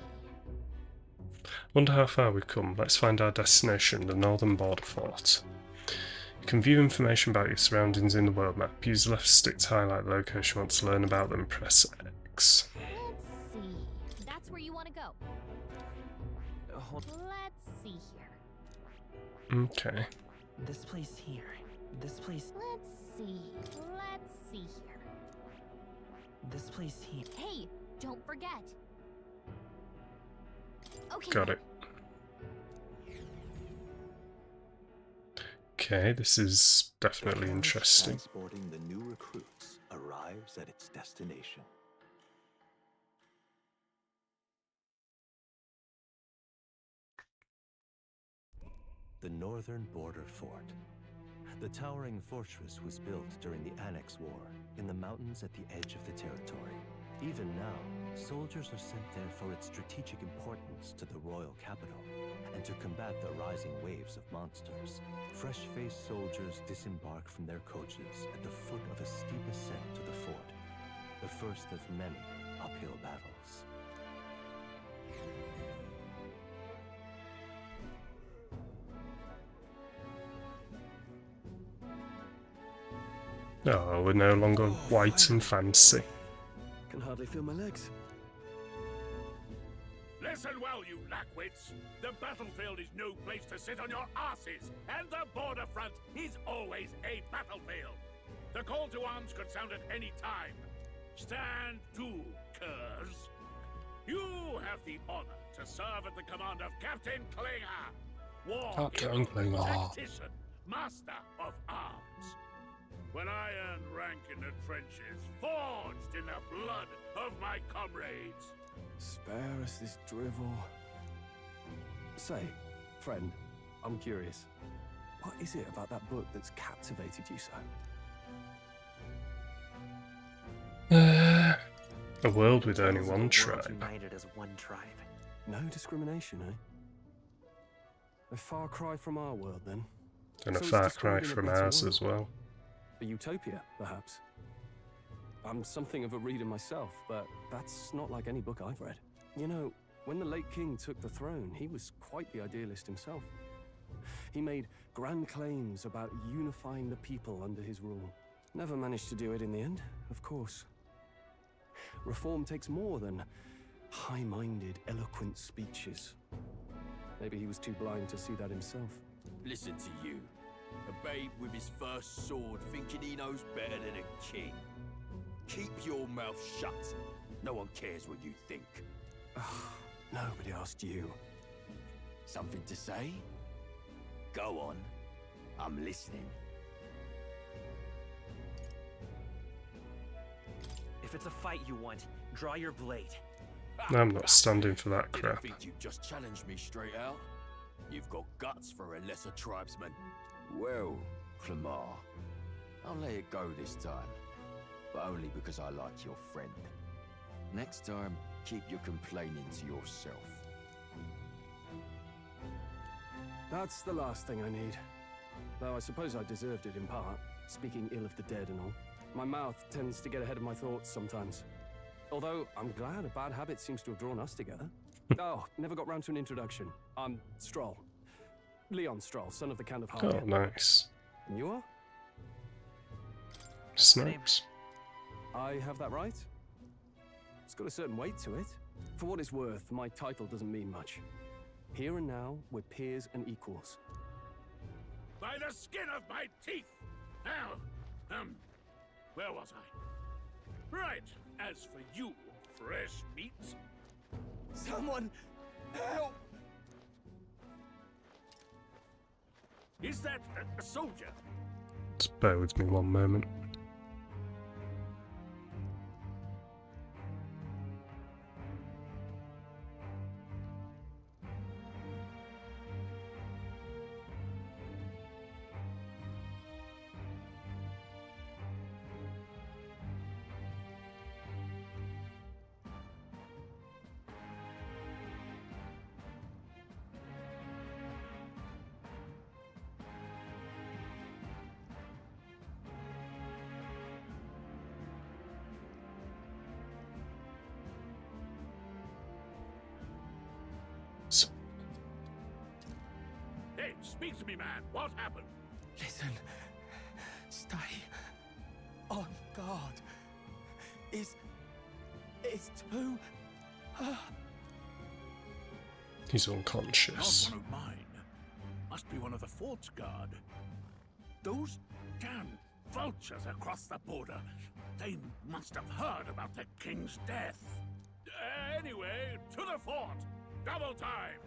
Wonder how far we've come. Let's find our destination, the northern border fort. You can view information about your surroundings in the world map. Use the left stick to highlight the location you want to learn about them. Press X. Let's see. That's where you want to go. Let's see here. Okay. This place here. This place. Let's see. Let's see here. This place here. Hey, don't forget. Okay. Got it. Okay, this is definitely interesting. Transporting the new recruits arrives at its destination. The northern border fort. The towering fortress was built during the Annex War in the mountains at the edge of the territory. Even now, soldiers are sent there for its strategic importance to the royal capital and to combat the rising waves of monsters. Fresh-faced soldiers disembark from their coaches at the foot of a steep ascent to the fort, the first of many uphill battles. Oh, we're no longer white and fancy. Can hardly feel my legs. Listen well, you lackwits. The battlefield is no place to sit on your asses, and the border front is always a battlefield. The call to arms could sound at any time. Stand to, curs. You have the honor to serve at the command of Captain Klinger, war Captain hero, Klinger. tactician, master of arms. When I earned rank in the trenches, forged in the blood of my comrades. Spare us this drivel. Say, friend, I'm curious. What is it about that book that's captivated you so? A world with only one tribe. United as one tribe. No discrimination, eh? A far cry from our world, then. And a So it's far described cry in a from better ours world. as well. A utopia, perhaps. I'm something of a reader myself, but that's not like any book I've read. You know, when the late king took the throne, he was quite the idealist himself. He made grand claims about unifying the people under his rule. Never managed to do it in the end, of course. Reform takes more than high-minded, eloquent speeches. Maybe he was too blind to see that himself. Listen to you. A babe with his first sword thinking he knows better than a king. Keep your mouth shut. No one cares what you think. Nobody asked you. Something to say? Go on. I'm listening. If it's a fight you want, draw your blade. I'm not standing for that Didn't crap. think you'd just challenge me straight out. You've got guts for a lesser tribesman. Well, Clemar, I'll let it go this time. But only because I like your friend. Next time, keep your complaining to yourself. That's the last thing I need. Though I suppose I deserved it in part, speaking ill of the dead and all. My mouth tends to get ahead of my thoughts sometimes. Although, I'm glad a bad habit seems to have drawn us together. Oh, never got round to an introduction. I'm Stroll. Leon Stroll, son of the Count of Oh, Hardia. nice. And you are? Snaps. I have that right? It's got a certain weight to it. For what it's worth, my title doesn't mean much. Here and now, we're peers and equals. By the skin of my teeth! Now, where was I? Right, as for you, fresh meat. Someone help! Is that a soldier? Just bear with me one moment. Hey, speak to me, man. What happened? Listen. Stay on guard. It's too... He's unconscious. Not one of mine. Must be one of the fort's guard. Those damn vultures across the border. They must have heard about the king's death. Anyway, to the fort. Double time.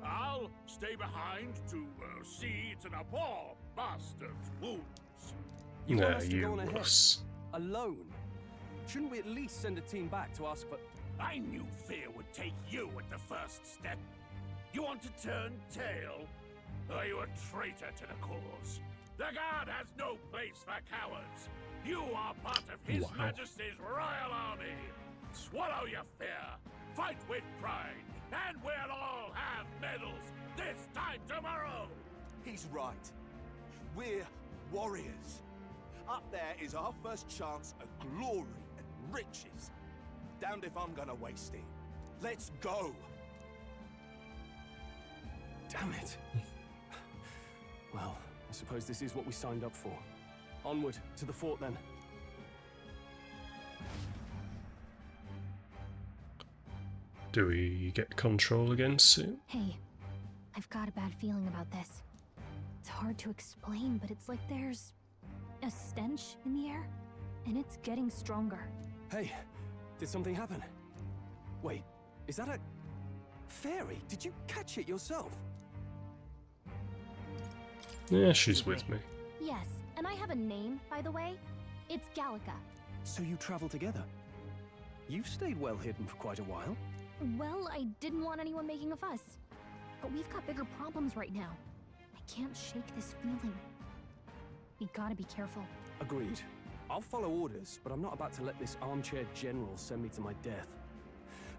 I'll stay behind to see to the poor bastard's wounds. You want No, us to you go on ahead? wuss. Alone? Shouldn't we at least send a team back to ask for... I knew fear would take you at the first step. You want to turn tail? Are you a traitor to the cause? The guard has no place for cowards. You are part of His Wow. Majesty's royal army. Swallow your fear. Fight with pride. And we'll all have medals this time tomorrow. He's right. We're warriors. Up there is our first chance at glory and riches. Damned if I'm gonna waste it. Let's go. Damn it. Well, I suppose this is what we signed up for. Onward, to the fort then. Do we get control again soon? Hey, I've got a bad feeling about this. It's hard to explain, but it's like there's a stench in the air, and it's getting stronger. Hey, did something happen? Wait, is that a... fairy? Did you catch it yourself? Yeah, she's with me. Yes, and I have a name, by the way. It's Gallica. So you travel together? You've stayed well hidden for quite a while. Well, I didn't want anyone making a fuss. But we've got bigger problems right now. I can't shake this feeling. We gotta be careful. Agreed. I'll follow orders, but I'm not about to let this armchair general send me to my death.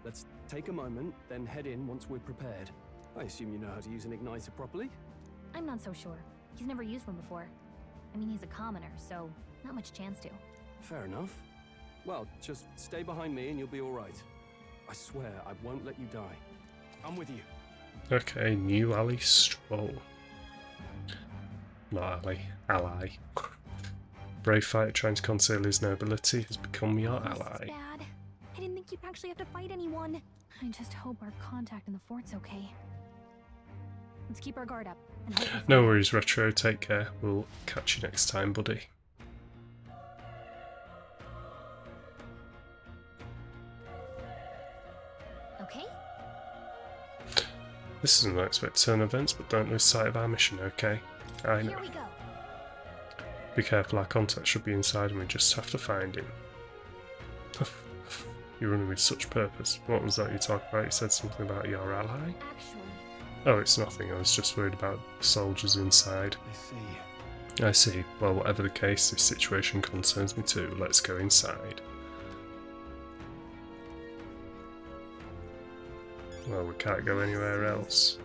Let's take a moment, then head in once we're prepared. I assume you know how to use an igniter properly? I'm not so sure. He's never used one before. I mean, he's a commoner, so not much chance to. Fair enough. Well, just stay behind me and you'll be all right. I swear I won't let you die. I'm with you. Okay, new ally Stroll. Not ally, ally. Brave fighter trying to conceal his nobility has become your This is ally. bad. I didn't think you'd actually have to fight anyone. I just hope our contact in the fort's okay. Let's keep our guard up and hope we find No worries, Retro. Take care. We'll catch you next time, buddy. Okay? This is an unexpected turn of events, but don't lose sight of our mission, okay? I know. Here we go. Be careful, our contact should be inside and we just have to find him. You're running with such purpose. What was that you talking about? You said something about your ally? Actually, Oh, it's nothing. I was just worried about the soldiers inside. I see. Well, whatever the case, this situation concerns me too. Let's go inside. Well, we can't go anywhere else.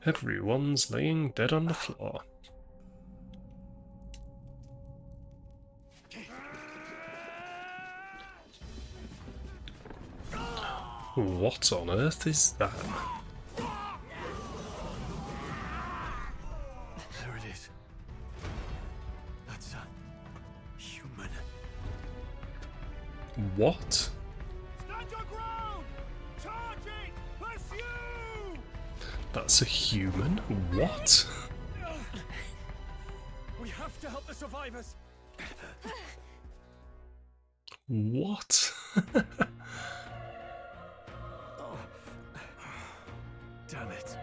Everyone's laying dead on the floor. What on earth is that? What? That's a human? What? We have to help the survivors. What? Damn it.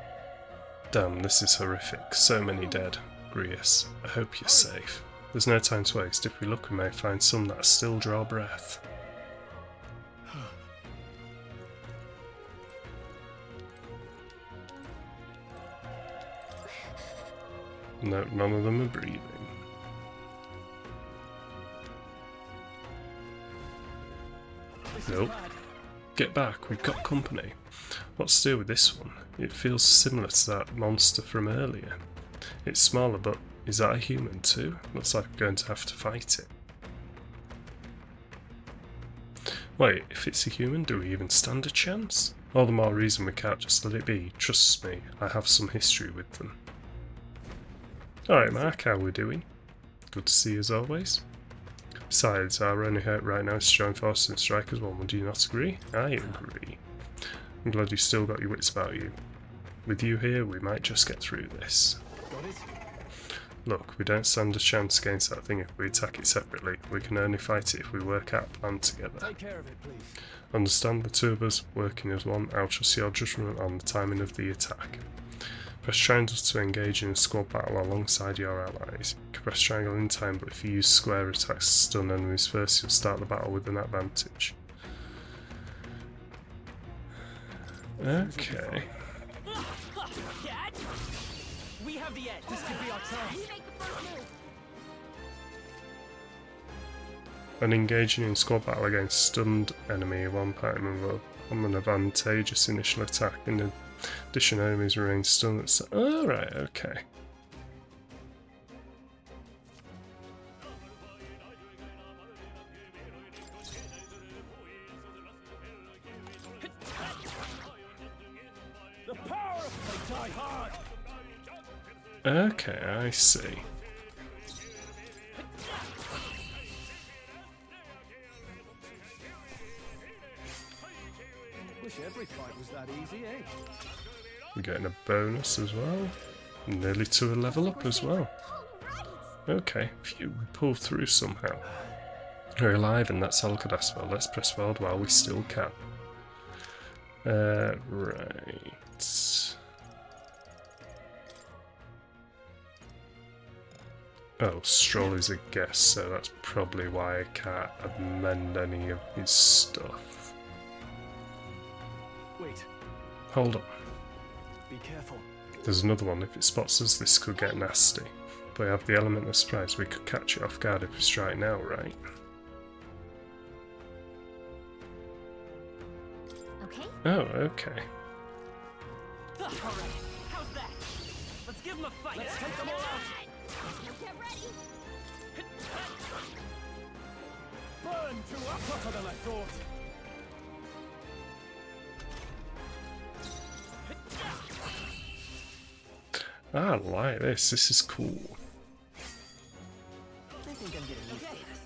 Damn, this is horrific. So many dead. Grius, I hope you're safe. There's no time to waste. If we look, we may find some that still draw breath. No, none of them are breathing. Nope. Get back, we've got company. What's to do with this one? It feels similar to that monster from earlier. It's smaller, but is that a human too? Looks like we're going to have to fight it. Wait, if it's a human, do we even stand a chance? All the more reason we can't just let it be. Trust me, I have some history with them. Alright Mark, how are we doing? Good to see you as always. Besides, our only hope right now is to join forces and strike as one. Would you not agree? I agree. I'm glad you've still got your wits about you. With you here, we might just get through this. Got it? Look, we don't stand a chance against that thing if we attack it separately. We can only fight it if we work out a plan together. Take care of it, please. Understand, the two of us working as one. I'll trust your judgment on the timing of the attack. Press triangle to engage in a squad battle alongside your allies. You can press triangle in time, but if you use square attacks to stun enemies first, you'll start the battle with an advantage. Okay. We have the edge. This could be our chance. When engaging in squad battle against stunned enemy, one party member will have an advantageous initial attack. In addition, enemies remain stunned. Alright, okay. The power of the die hard. Okay, I see. Wish every fight was that easy, eh? We're getting a bonus as well. Nearly to a level up as well. Okay, phew, we pulled through somehow. We're alive and that's all I could ask for. Let's press forward while we still can. Right. Oh, Stroll is a guest, so that's probably why I can't amend any of his stuff. Wait. Hold on. Be careful. There's another one. If it spots us, this could get nasty. But we have the element of surprise. We could catch it off guard if we strike now, right? Okay. Oh, okay. All right. How's that? Let's give them a fight. Let's take them all out. Get ready. Burn tougher than I thought. I like this. This is cool. I think I'm getting used to this.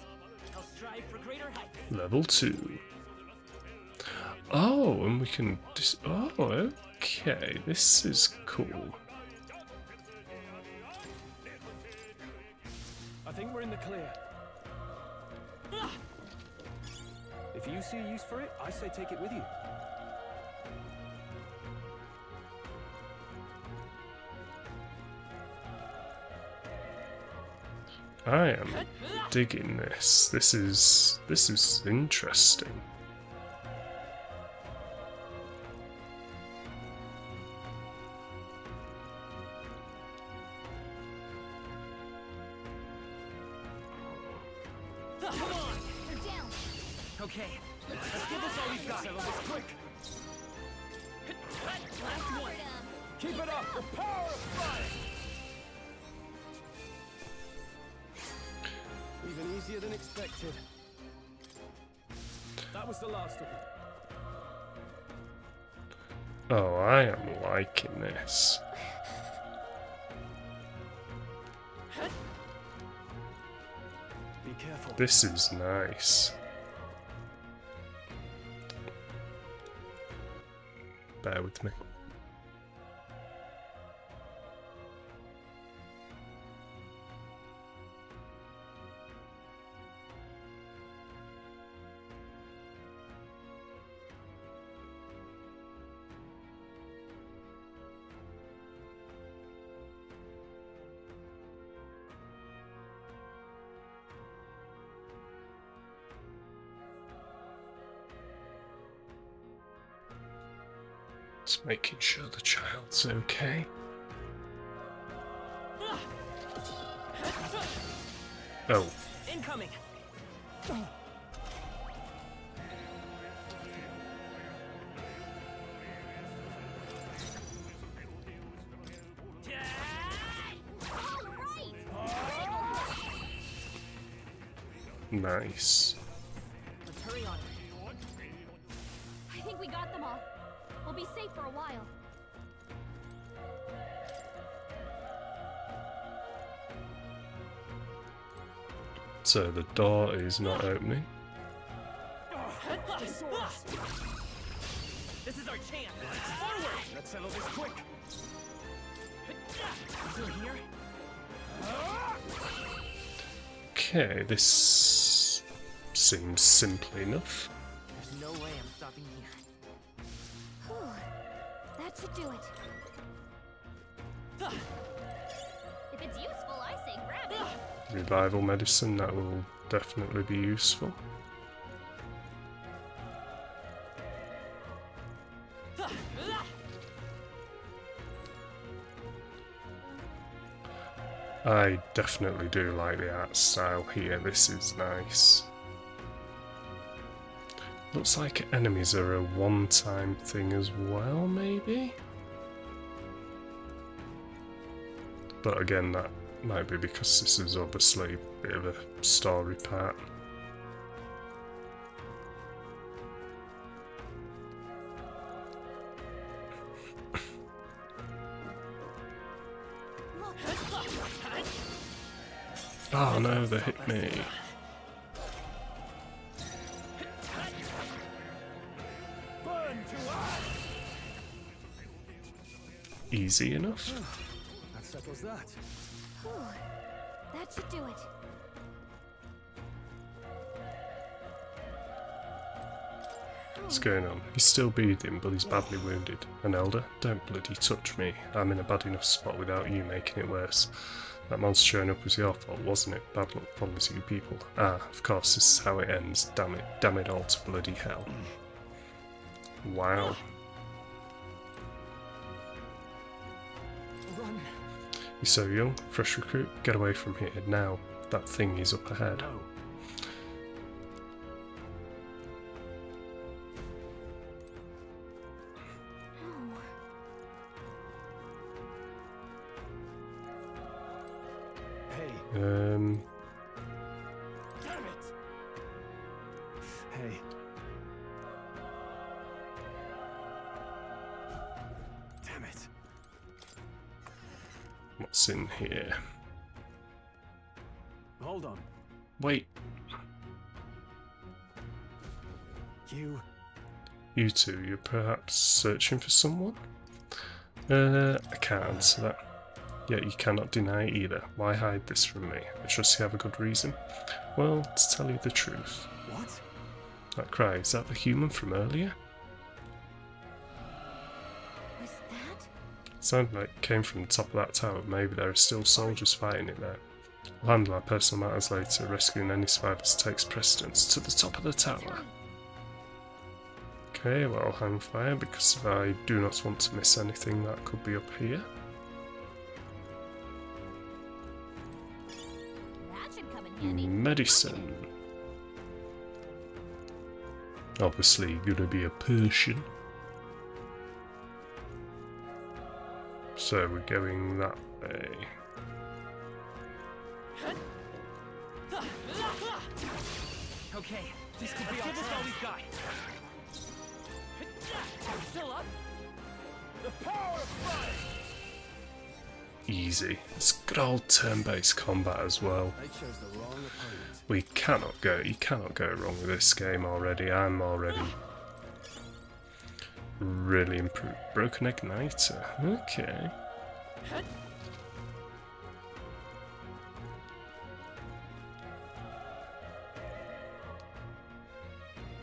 I'll strive for greater heights. Level 2. Oh, and we can just... Oh, okay. This is cool. I think we're in the clear. If you see a use for it, I say take it with you. I am digging this. This is interesting. Come on. They're down. Okay. Let's give this all we've got. Settle this quick. Last one. Keep it up. The power of fire. Even easier than expected. That was the last of them. Oh, I am liking this. Be careful. This is nice. bear with me. Just making sure the child's okay. Oh. Incoming. Nice. Let's hurry on. I think we got them all. We'll be safe for a while. So the door is not opening. This is our chance. Forward! Let's settle this quick. Still here? Okay, this seems simple enough. There's no way I'm stopping here. Whew. That should do it. If it's useful, I say grab it. Revival medicine, that will definitely be useful. I definitely do like the art style here, this is nice. Looks like enemies are a one-time thing as well, maybe? But again, that might be because this is obviously a bit of a story part. Oh no, they hit me. Easy enough. That settles that. Whew. That should do it. What's going on? He's still breathing, but he's badly wounded. An elder? Don't bloody touch me. I'm in a bad enough spot without you making it worse. That monster showing up was your fault, wasn't it? Bad luck follows you people. Ah, of course, this is how it ends. Damn it. Damn it all to bloody hell. Wow. Run. You're so young, fresh recruit. Get away from here now. That thing is up ahead. No. Um. Damn it. Hey. Damn it. What's in here? Hold on. Wait. You two, you're perhaps searching for someone? I can't answer that. Yet you cannot deny it either. Why hide this from me? I trust you have a good reason. Well, to tell you the truth. What? That cry, is that the human from earlier? Was that? Sounded like it came from the top of that tower. Maybe there are still soldiers fighting it there. We'll handle our personal matters later. Rescuing any survivors takes precedence. To the top of the tower. Okay, well, I'll hang fire because I do not want to miss anything that could be up here. That should come in handy. Medicine. Obviously gonna be a Persian. So we're going that way. Okay, this could be all we've got. Still up? The power of fire! Easy. It's good old turn-based combat as well. You cannot go wrong with this game already. I'm already really improved. Broken igniter. Okay.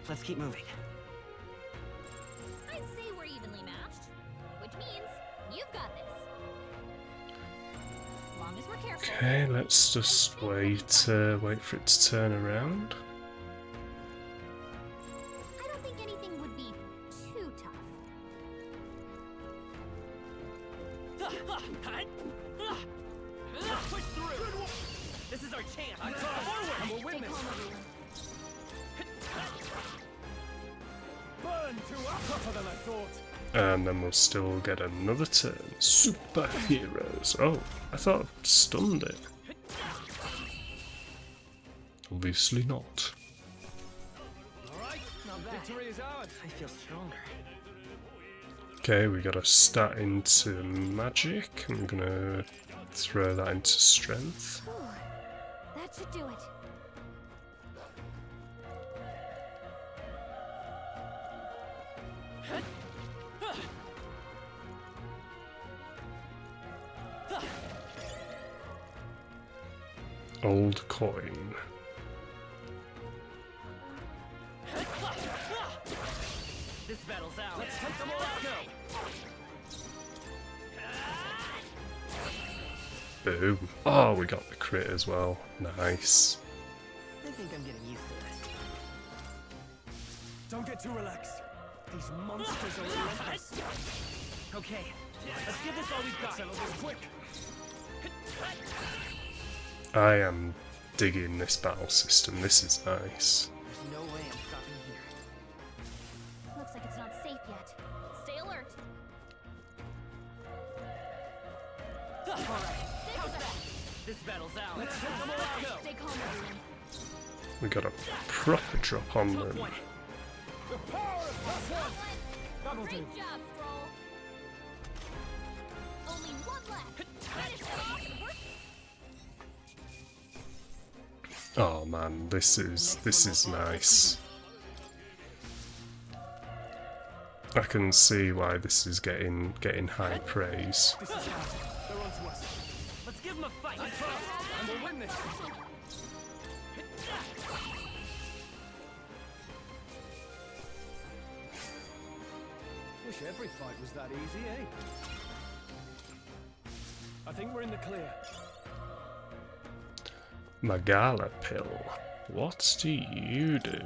Let's keep moving. I'd say we're evenly matched, which means you've got this. As long as we're careful. Okay, let's just wait for it to turn around. I don't think anything would be too tough. Push through! This is our chance! Forward! And we'll win this! Burn tougher than I thought! And then we'll still get another turn. Superheroes. Oh, I thought I stunned it. Obviously not. Alright, victory is ours! I feel stronger. Okay, we got a stat into magic. I'm gonna throw that into strength. Whew. That should do it. Old coin. This battle's out! Let's take them all out! Go! Boom. Oh, we got the crit as well. Nice. I think I'm getting used to this. Don't get too relaxed. These monsters are relentless. Okay, let's give this all we've got. Settle this quick. I am digging this battle system. This is nice. There's no way I'm stopping here. Looks like it's not safe yet. Stay alert. Alright, how's that? This battle's out. Let's take them all out. Go. Stay calm, everyone. We got a proper drop on them. The power of Hustle! That'll do. Great job, Stroll. Only one left. Finish it off and we're Oh man, this is nice. I can see why this is getting high praise. This is how they're onto us. Let's give them a fight. And we'll win this. Wish every fight was that easy, eh? I think we're in the clear. Magala pill. What do you do?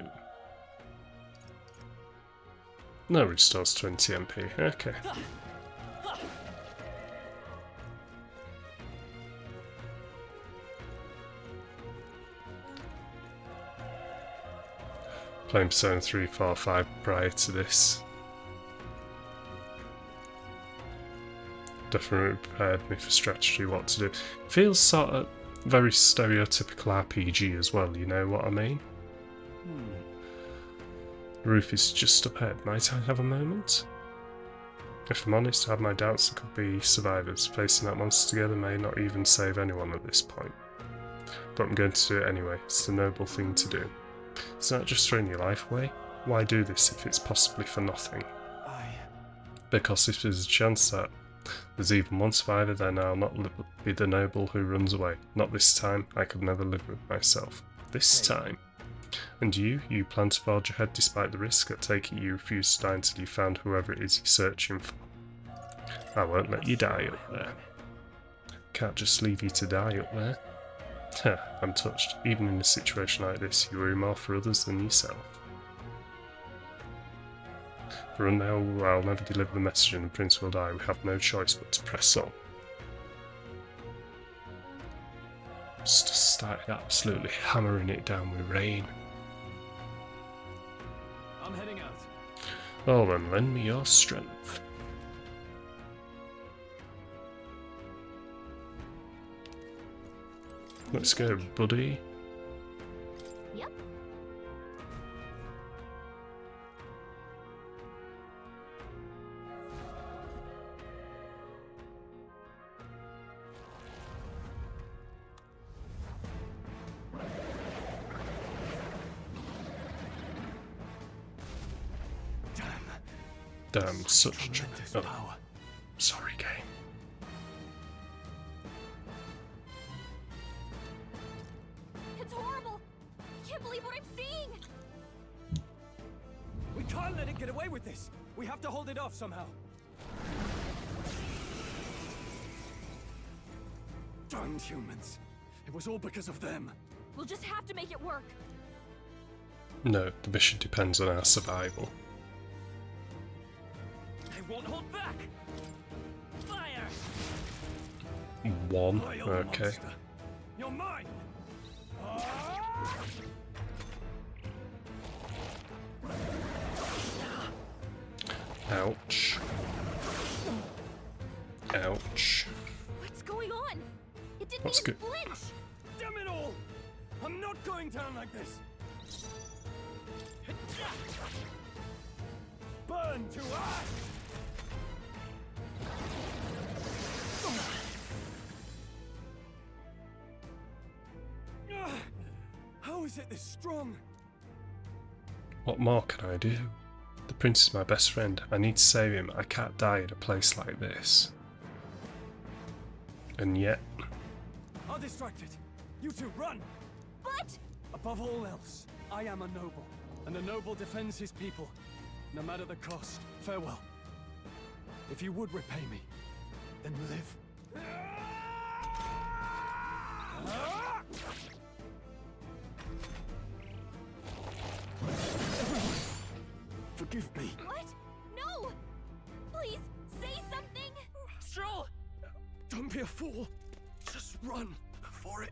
No, restores 20 MP. Okay. Playing Persona 3, 4, 5 prior to this. Definitely prepared me for strategy, what to do. Feels sort of very stereotypical RPG as well, you know what I mean? The roof is just up ahead. Might I have a moment? If I'm honest, I have my doubts there could be survivors. Facing that monster together may not even save anyone at this point. But I'm going to do it anyway. It's the noble thing to do. It's not just throwing your life away. Why do this if it's possibly for nothing? Because if there's a chance that there's even one survivor, then I'll not be the noble who runs away. Not this time. I could never live with myself. This time. And you plan to forge ahead despite the risk. I take it you refuse to die until you found whoever it is you're searching for. I won't let you die up there. Can't just leave you to die up there. Heh, I'm touched. Even in a situation like this, you worry more for others than yourself. For now, I'll never deliver the message and the prince will die. We have no choice but to press on. Just started absolutely hammering it down with rain. I'm heading out. Oh, then lend me your strength. Let's go, buddy. Yep. Damn, such. Oh, sorry, game. It's horrible! I can't believe what I'm seeing! We can't let it get away with this. We have to hold it off somehow. Darn humans. It was all because of them. We'll just have to make it work. No, the mission depends on our survival. They won't hold back. Fire! One, Loyal okay. monster. You're mine. Ouch. Ouch. What's going on? It didn't What's even good? flinch! Damn it all! I'm not going down like this. Burn to ash! How is it this strong? What more can I do? The prince is my best friend. I need to save him. I can't die in a place like this. And yet... I'll distract it. You two, run! But... Above all else, I am a noble, and a noble defends his people, no matter the cost. Farewell. If you would repay me, then live. Forgive me. What? No! Please, say something! Stroll! Don't be a fool. Just run before it...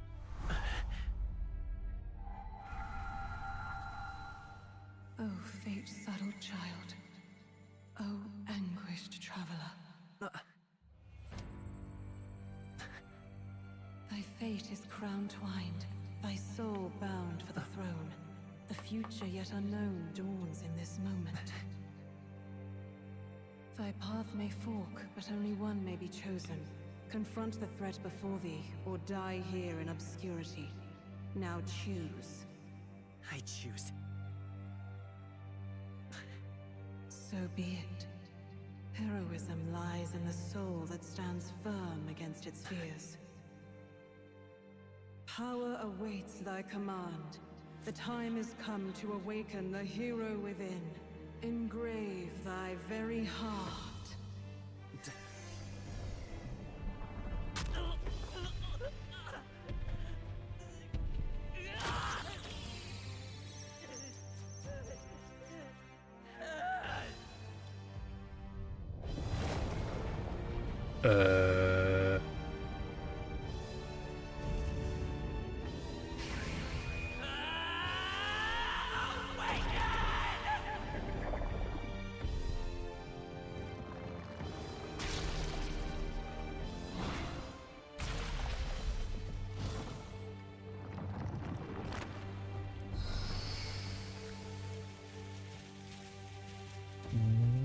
Oh, fate-saddled child. Oh, anguished traveler. Thy fate is crown-twined, thy soul bound for the throne. The future yet unknown dawns in this moment. Thy path may fork, but only one may be chosen. Confront the threat before thee, or die here in obscurity. Now choose. I choose. So be it. Heroism lies in the soul that stands firm against its fears. Power awaits thy command. The time is come to awaken the hero within. Engrave thy very heart.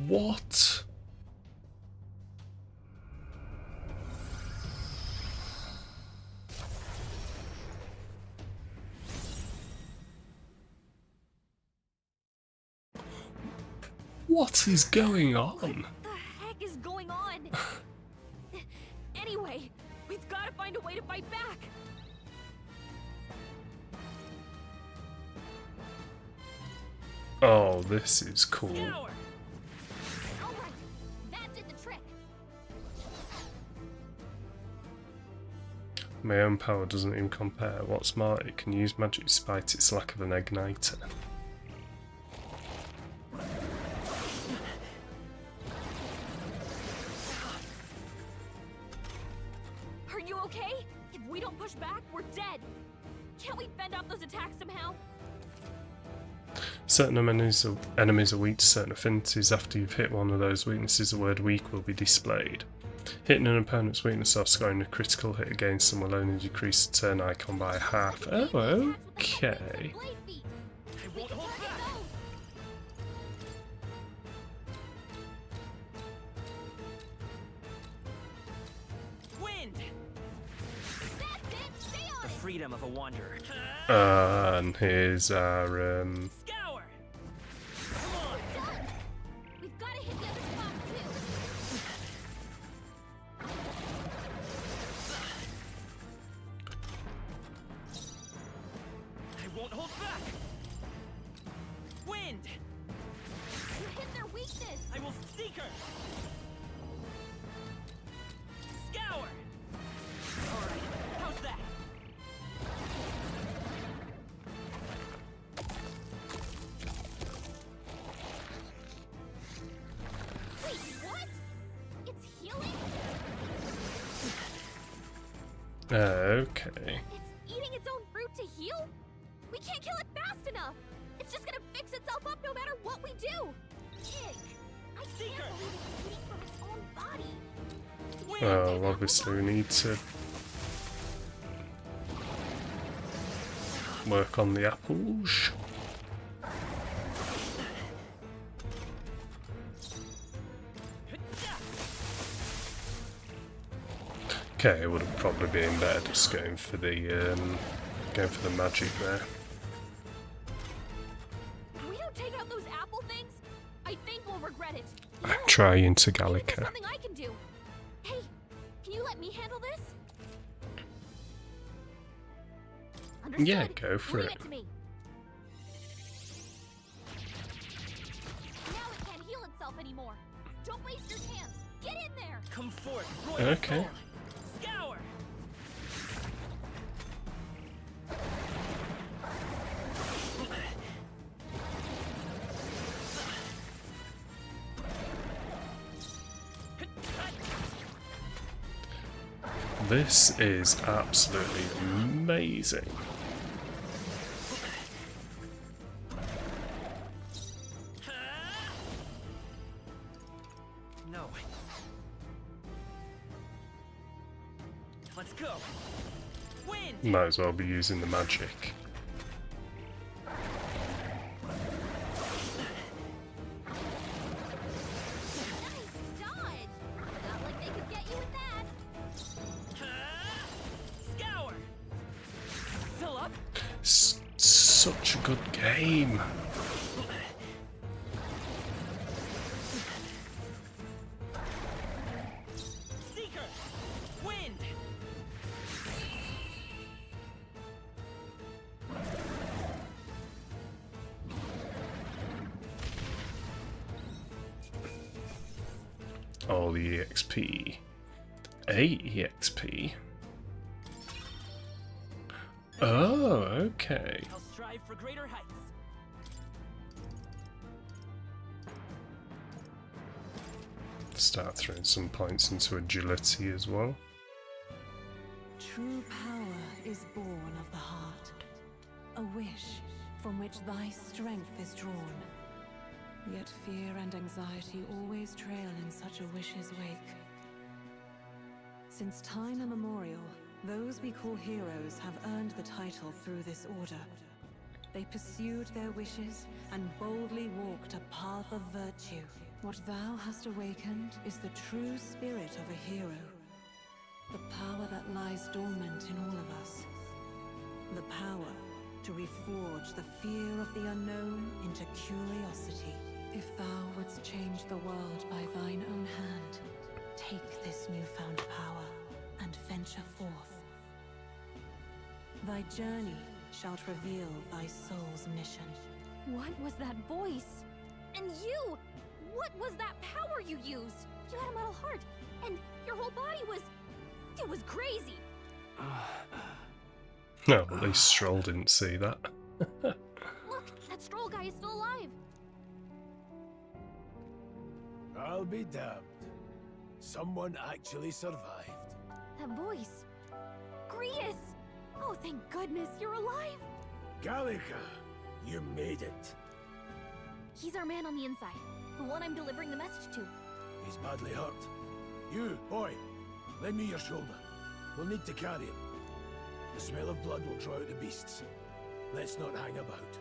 What? What is going on? What the heck is going on? Anyway, we've got to find a way to fight back. Oh, this is cool. All right, that did the trick. My own power doesn't even compare. What's more, it can use magic despite its lack of an igniter. Are you okay? If we don't push back, we're dead. Can't we fend off those attacks somehow? Certain enemies are weak to certain affinities. After you've hit one of those weaknesses, the word weak will be displayed. Hitting an opponent's weakness or scoring a critical hit against them will only decrease the turn icon by half. Oh, okay. Wind! The freedom of a wanderer. And here's our Scour! Come on! We've got to hit the other Okay. It's eating its own fruit to heal? We can't kill it fast enough! It's just gonna fix itself up no matter what we do! Pig! I can't believe it's eating from its own body! Well, obviously we need to work on the apples. Okay, it would have probably been better just going for the magic there. If we don't take out those apple things, I think we'll regret it. I'm trying to Maybe there's Gallica. something I can do. Hey, can you let me handle this? Understood. Yeah, go for Leave it. it to me. Now it can't heal itself anymore. Don't waste your chance. Get in there. Come forth, royal Okay. sword. Scour. This is absolutely amazing. No. Let's go. Wind. Might as well be using the magic. Dodge. Not like they could get you with that. Scour. Still up? Such a good game. Seeker. Wind. All the EXP. 8 EXP. Oh, okay. I'll strive for greater heights. Start throwing some points into agility as well. True power is born of the heart, a wish from which thy strength is drawn. Yet fear and anxiety always trail in such a wish's wake. Since time immemorial, those we call heroes have earned the title through this order. They pursued their wishes and boldly walked a path of virtue. What thou hast awakened is the true spirit of a hero. The power that lies dormant in all of us. The power to reforge the fear of the unknown into curiosity. If thou wouldst change the world by thine own hand, take this newfound power and venture forth. Thy journey shalt reveal thy soul's mission. What was that voice? And you! What was that power you used? You had a metal heart, and your whole body was... It was crazy! No, at least Stroll didn't see that. Look, that Stroll guy is still alive! I'll be damned. Someone actually survived. That voice... Grius! Oh, thank goodness you're alive! Gallica, you made it. He's our man on the inside. The one I'm delivering the message to. He's badly hurt. You, boy, lend me your shoulder. We'll need to carry him. The smell of blood will draw out the beasts. Let's not hang about.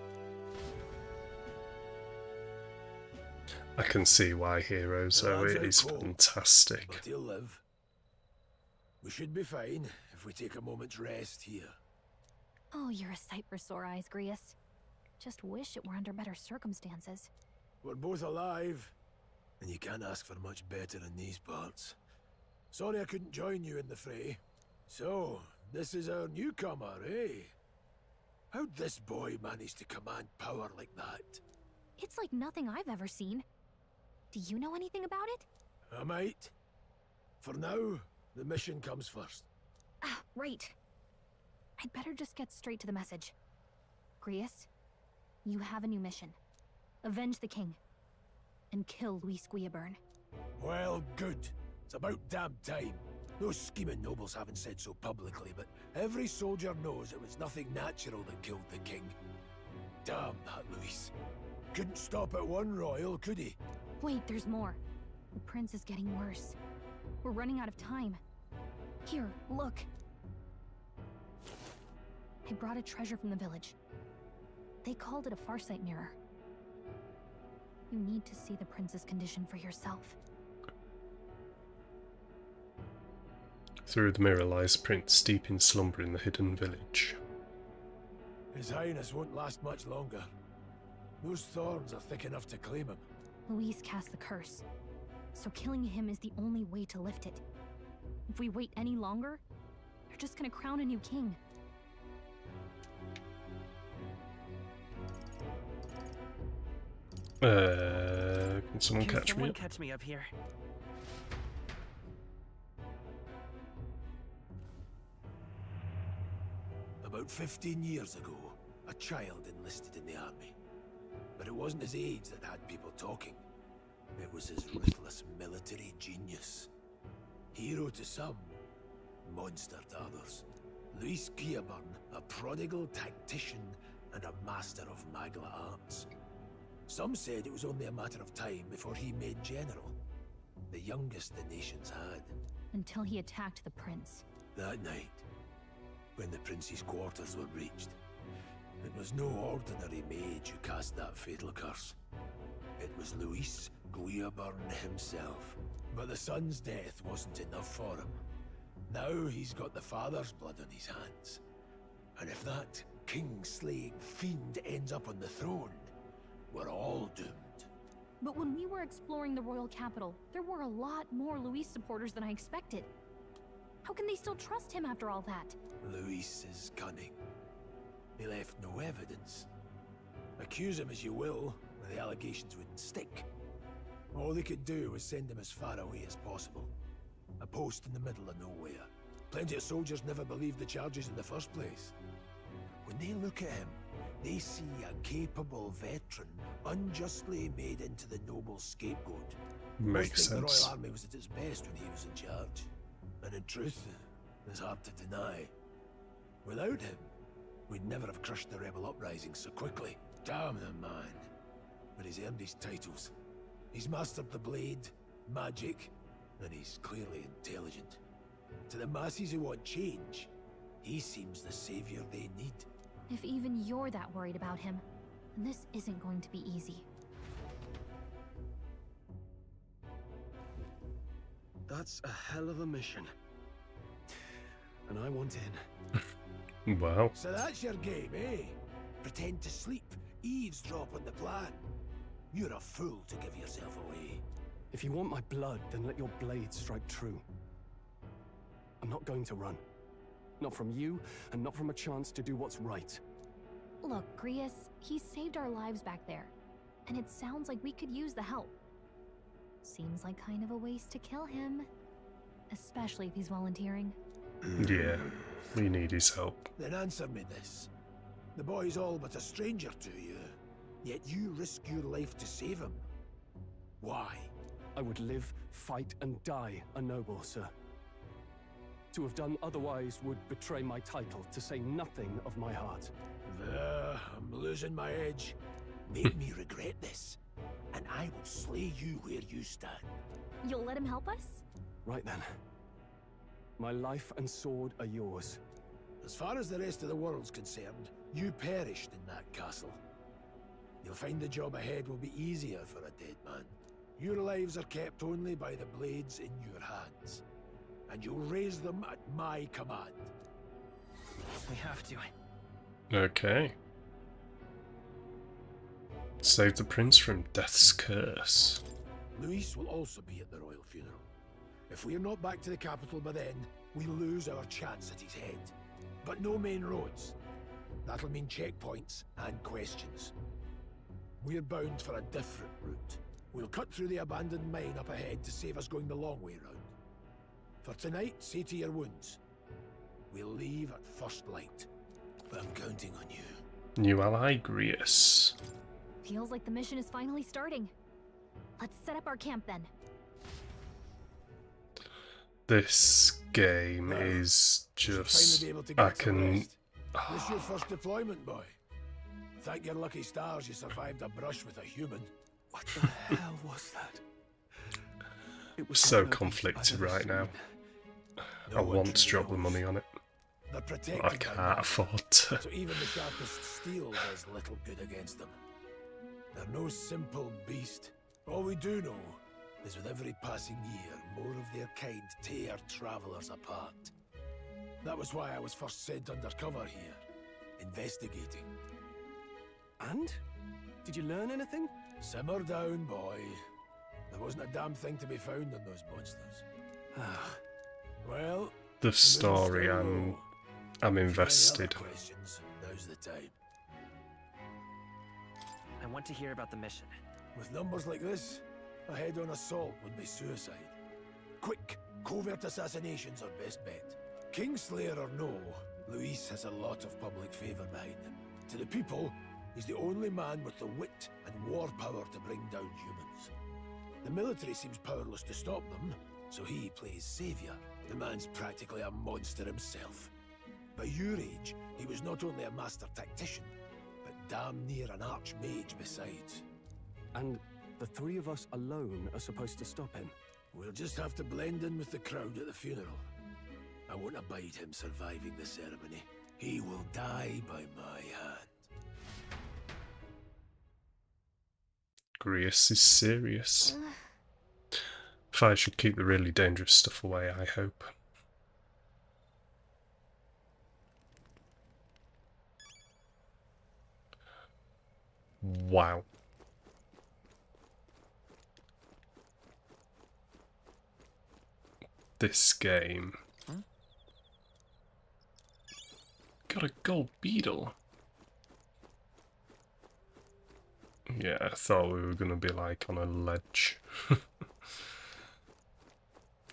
I can see why Heroes, though. It is fantastic. But he'll live. We should be fine if we take a moment's rest here. Oh, you're a sight for sore eyes, Grius. Just wish it were under better circumstances. We're both alive, and you can't ask for much better in these parts. Sorry I couldn't join you in the fray. So, this is our newcomer, eh? How'd this boy manage to command power like that? It's like nothing I've ever seen. Do you know anything about it? I might. For now, the mission comes first. Ah, right. I'd better just get straight to the message. Grius, you have a new mission. Avenge the king. And kill Luis Guillaburn. Well, good. It's about damn time. Those scheming nobles haven't said so publicly, but every soldier knows it was nothing natural that killed the king. Damn that Luis. Couldn't stop at one royal, could he? Wait, there's more. The prince is getting worse. We're running out of time. Here, look. I brought a treasure from the village. They called it a Farsight mirror. You need to see the prince's condition for yourself. Through the mirror lies a prince deep in slumber in the hidden village. His Highness won't last much longer. Those thorns are thick enough to claim him. Luis cast the curse, so killing him is the only way to lift it. If we wait any longer, they're just gonna crown a new king. Can someone catch me up? Catch me up here. About 15 years ago, a child enlisted in the army. But it wasn't his age that had people talking. It was his ruthless military genius. Hero to some, monster to others. Luis Gearburn, a prodigal tactician and a master of Magla arts. Some said it was only a matter of time before he made general. The youngest the nations had. Until he attacked the prince. That night, when the prince's quarters were breached, it was no ordinary mage who cast that fatal curse. It was Luis Gearburn himself. But the son's death wasn't enough for him. Now he's got the father's blood on his hands. And if that king-slaying fiend ends up on the throne, we're all doomed. But when we were exploring the royal capital, there were a lot more Luis supporters than I expected. How can they still trust him after all that? Luis is cunning. He left no evidence. Accuse him as you will, the allegations wouldn't stick. All they could do was send him as far away as possible. A post in the middle of nowhere. Plenty of soldiers never believed the charges in the first place. When they look at him, they see a capable veteran unjustly made into the noble scapegoat. Makes The sense. Royal Army was at its best when he was in charge. And in truth, it's hard to deny. Without him, we'd never have crushed the rebel uprising so quickly. Damn the man. But he's earned his titles. He's mastered the blade, magic, and he's clearly intelligent. To the masses who want change, he seems the savior they need. If even you're that worried about him, then this isn't going to be easy. That's a hell of a mission. And I want in. Wow. So that's your game, eh? Pretend to sleep, eavesdrop on the plan. You're a fool to give yourself away. If you want my blood, then let your blade strike true. I'm not going to run. Not from you, and not from a chance to do what's right. Look, Grius, he saved our lives back there, and it sounds like we could use the help. Seems like kind of a waste to kill him, especially if he's volunteering. Yeah, we need his help. Then answer me this. The boy's all but a stranger to you, yet you risk your life to save him. Why? I would live, fight, and die a noble, sir. To have done otherwise would betray my title, to say nothing of my heart. I'm losing my edge. Make me regret this, and I will slay you where you stand. You'll let him help us? Right then. My life and sword are yours. As far as the rest of the world's concerned, you perished in that castle. You'll find the job ahead will be easier for a dead man. Your lives are kept only by the blades in your hands, and you'll raise them at my command. We have to. Okay. Save the prince from death's curse. Luis will also be at the royal funeral. If we're not back to the capital by then, we lose our chance at his head. But no main roads. That'll mean checkpoints and questions. We're bound for a different route. We'll cut through the abandoned mine up ahead to save us going the long way round. For tonight, see to your wounds. We'll leave at first light. But I'm counting on you. New ally, Grius. Feels like the mission is finally starting. Let's set up our camp then. This game is just I can. This your first deployment, boy? Thank your lucky stars you survived a brush with a human. What the hell was that? It was So conflicted right now. I want to drop the money on it. They're But protected I by can't magic, afford to. so even the sharpest steel does little good against them. They're no simple beast. All we do know is with every passing year, more of their kind tear travelers apart. That was why I was first sent undercover here, investigating. And? Did you learn anything? Simmer down, boy. There wasn't a damn thing to be found on those monsters. Well, The story, I'm invested. questions, now's the time. I want to hear about the mission. With numbers like this, a head-on assault would be suicide. Quick, covert assassinations are best bet. Kingslayer or no, Luis has a lot of public favour behind him. To the people, he's the only man with the wit and war power to bring down humans. The military seems powerless to stop them, so he plays saviour. The man's practically a monster himself. By your age, he was not only a master tactician, but damn near an archmage besides. And the three of us alone are supposed to stop him? We'll just have to blend in with the crowd at the funeral. I won't abide him surviving the ceremony. He will die by my hand. Grius is serious. Fire should keep the really dangerous stuff away, I hope. Wow. This game. Got a gold beetle. Yeah, I thought we were gonna be like on a ledge.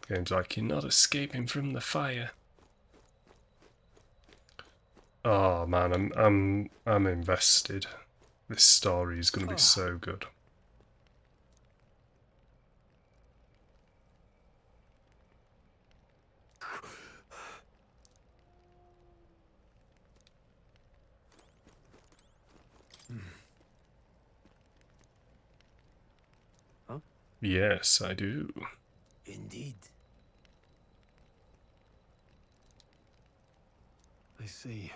Game's like, you're not escaping from the fire. Oh man, I'm invested. This story is gonna be so good. Yes, I do. Indeed. I see.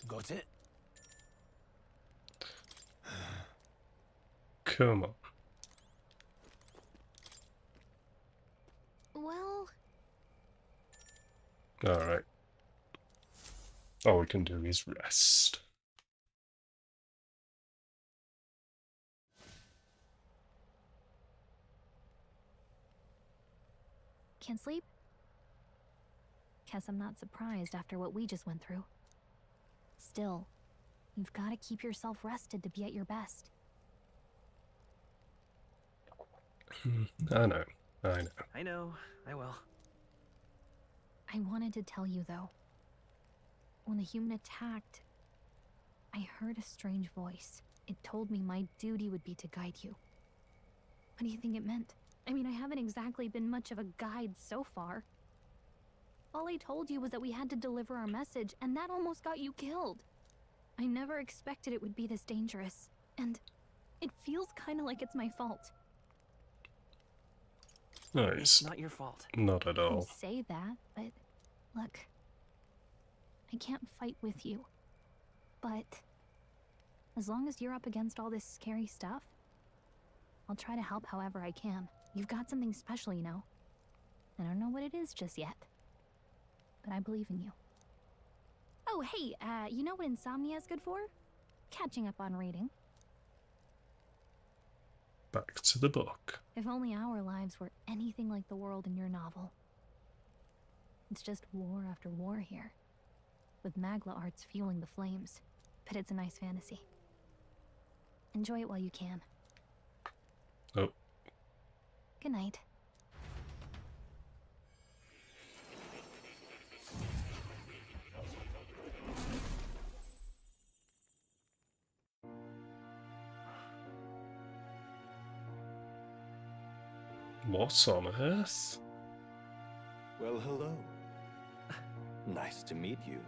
Got it? Come on. Well, Alright. All we can do is rest. can't sleep? Guess I'm not surprised after what we just went through. Still, you've got to keep yourself rested to be at your best. I know. I will. I wanted to tell you, though. When the human attacked, I heard a strange voice. It told me my duty would be to guide you. What do you think it meant? I mean, I haven't exactly been much of a guide so far. All I told you was that we had to deliver our message, and that almost got you killed. I never expected it would be this dangerous, and it feels kind of like it's my fault. No, It's not your fault. Not at You all. say that, but look, I can't fight with you. But as long as you're up against all this scary stuff, I'll try to help however I can. You've got something special, you know. I don't know what it is just yet, but I believe in you. Oh, hey, you know what insomnia is good for? Catching up on reading. Back to the book. If only our lives were anything like the world in your novel. It's just war after war here, with Magla arts fueling the flames. But it's a nice fantasy. Enjoy it while you can. Oh. Good night. What on earth? Well, hello. Nice to meet you.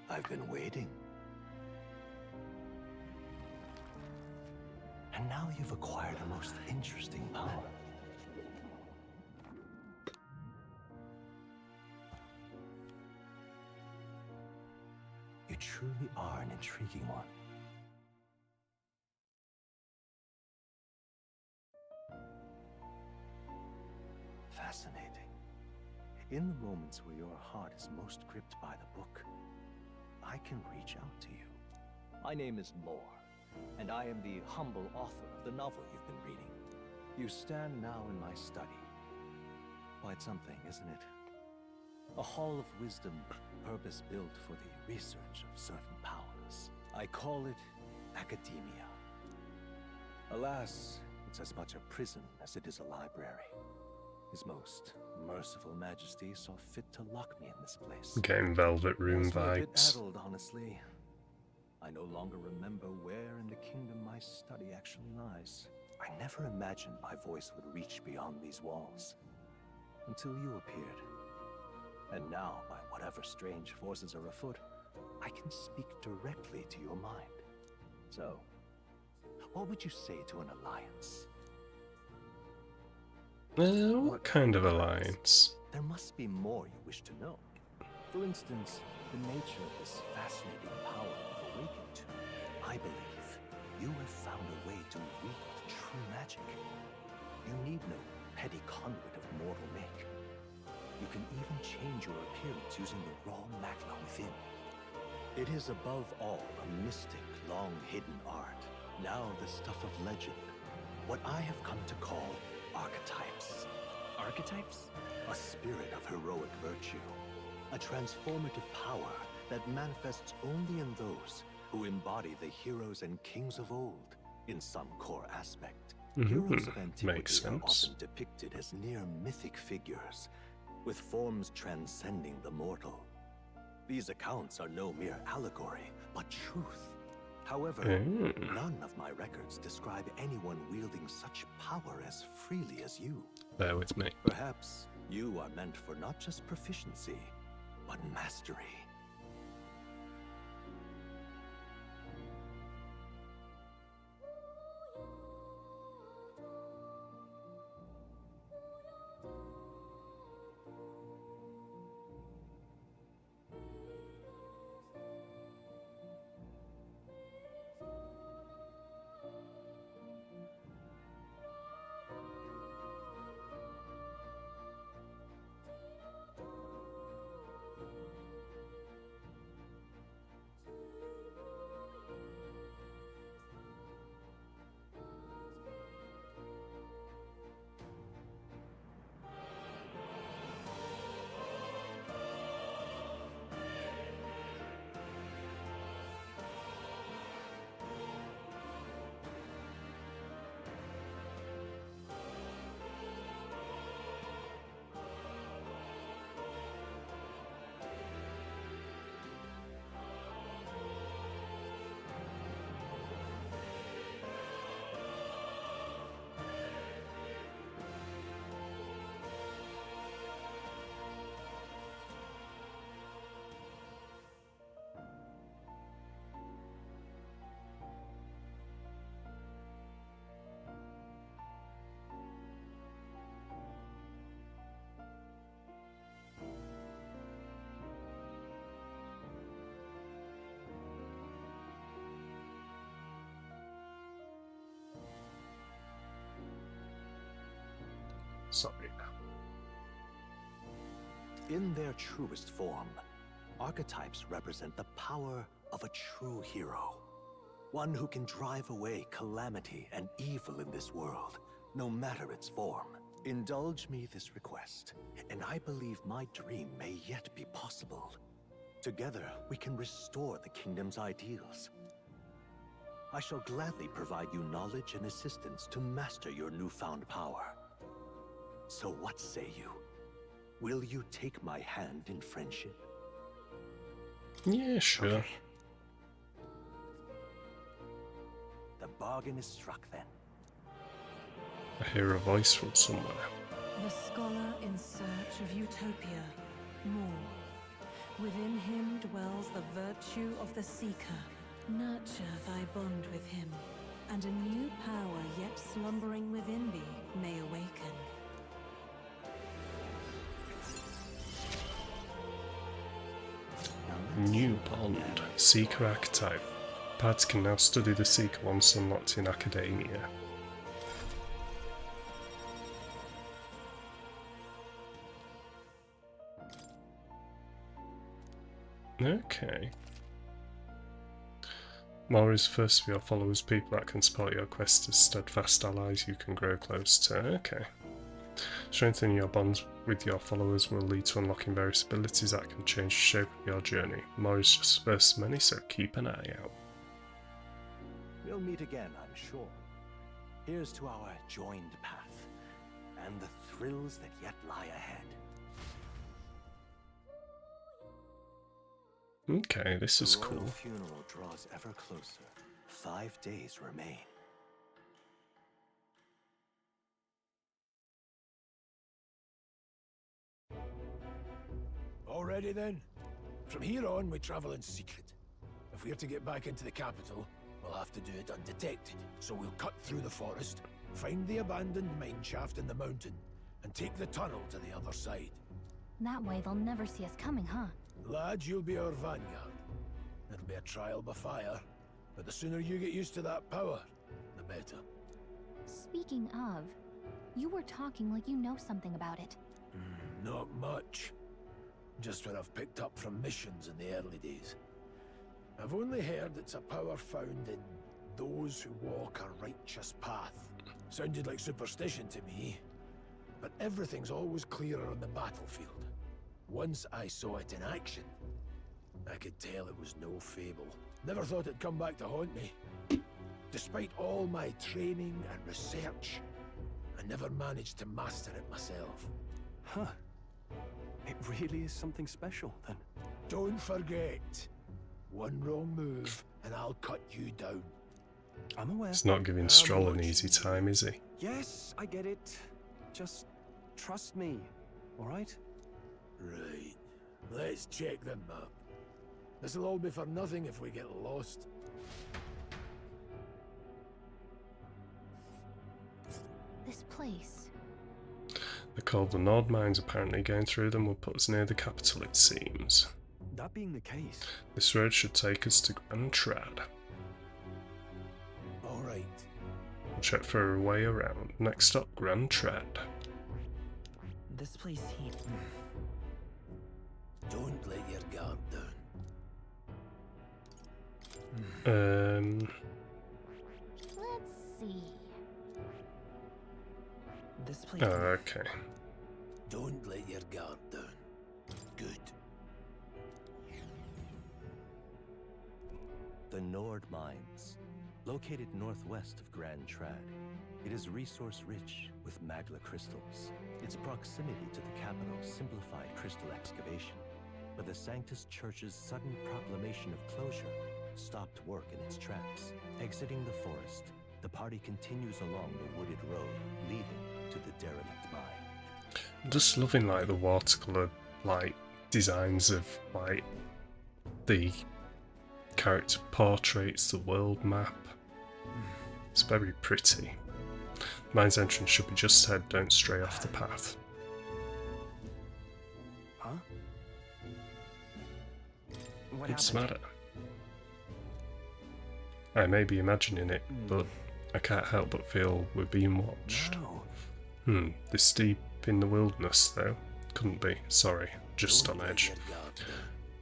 I've been waiting. And now you've acquired a most interesting power. You truly are an intriguing one. Fascinating. In the moments where your heart is most gripped by the book, I can reach out to you. My name is Moore, and I am the humble author of the novel you've been reading. You stand now in my study. Quite something, isn't it? A hall of wisdom, purpose-built for the research of certain powers. I call it academia. Alas, it's as much a prison as it is a library. His most merciful majesty saw fit to lock me in this place. Getting Velvet Room Has me a bit vibes. addled, honestly. I no longer remember where in the kingdom my study actually lies. I never imagined my voice would reach beyond these walls. Until you appeared. And now, by whatever strange forces are afoot, I can speak directly to your mind. So, what would you say to an alliance? What kind of alliance? There must be more you wish to know. For instance, the nature of this fascinating power you've awakened to. I believe you have found a way to wield true magic. You need no petty conduit of mortal make. You can even change your appearance using the raw magma within. It is above all a mystic, long-hidden art, now the stuff of legend. What I have come to call archetypes. Archetypes? A spirit of heroic virtue. A transformative power that manifests only in those who embody the heroes and kings of old in some core aspect. Heroes of antiquity Makes are sense. often depicted as near mythic figures, with forms transcending the mortal. These accounts are no mere allegory, but truth. However, none of my records describe anyone wielding such power as freely as you. Bear with me. Perhaps you are meant for not just proficiency, but mastery. Sorry. In their truest form, archetypes represent the power of a true hero. One who can drive away calamity and evil in this world, no matter its form. Indulge me this request, and I believe my dream may yet be possible. Together, we can restore the kingdom's ideals. I shall gladly provide you knowledge and assistance to master your newfound power. So what say you? Will you take my hand in friendship? Yeah, sure. Okay. The bargain is struck then. I hear a voice from somewhere. The scholar in search of utopia, more. Within him dwells the virtue of the seeker. Nurture thy bond with him, and a new power yet slumbering within thee may awaken. New bond. Seeker archetype. Pads can now study the Seeker once unlocked in Academia. Okay. More is first of your followers, people that can support your quest as steadfast allies you can grow close to. Okay. Strengthening your bonds with your followers will lead to unlocking various abilities that can change the shape of your journey. More is just first of many, so keep an eye out. We'll meet again, I'm sure. Here's to our joined path, and the thrills that yet lie ahead. Okay, this is cool. The royal funeral draws ever closer. 5 days remain. Already then? From here on, we travel in secret. If we're to get back into the capital, we'll have to do it undetected. So we'll cut through the forest, find the abandoned mine shaft in the mountain, and take the tunnel to the other side. That way they'll never see us coming, huh? Lad, you'll be our vanguard. It'll be a trial by fire, but the sooner you get used to that power, the better. Speaking of, you were talking like you know something about it. Not much. Just what I've picked up from missions in the early days. I've only heard it's a power found in those who walk a righteous path. Sounded like superstition to me, but everything's always clearer on the battlefield. Once I saw it in action, I could tell it was no fable. Never thought it'd come back to haunt me. Despite all my training and research, I never managed to master it myself. Huh. It really is something special, then. Don't forget, one wrong move and I'll cut you down. I'm aware. He's not giving Stroll an easy time, is he? Yes, I get it. Just trust me, alright? Right. Let's check the map. This'll all be for nothing if we get lost. This place. They're called the Nord Mines. Apparently going through them will put us near the capital, it seems. That being the case... This road should take us to Grand Trad. Alright. We'll check for a way around. Next up, Grand Trad. This place here... Don't let your guard down. Let's see. This place... Oh, okay. Don't let your guard down. Good. The Nord Mines, located northwest of Grand Trad. It is resource-rich with magla crystals. Its proximity to the capital simplified crystal excavation, but the Sanctus Church's sudden proclamation of closure stopped work in its tracks. Exiting the forest, the party continues along the wooded road leading to the derelict mine. I'm just loving like the watercolor like designs of like the character portraits, the world map. It's very pretty. Mine's entrance should be just ahead, don't stray off the path. Huh? What's the matter? I may be imagining it, but I can't help but feel we're being watched. No. This deep in the wilderness, though? Couldn't be, sorry, just on edge.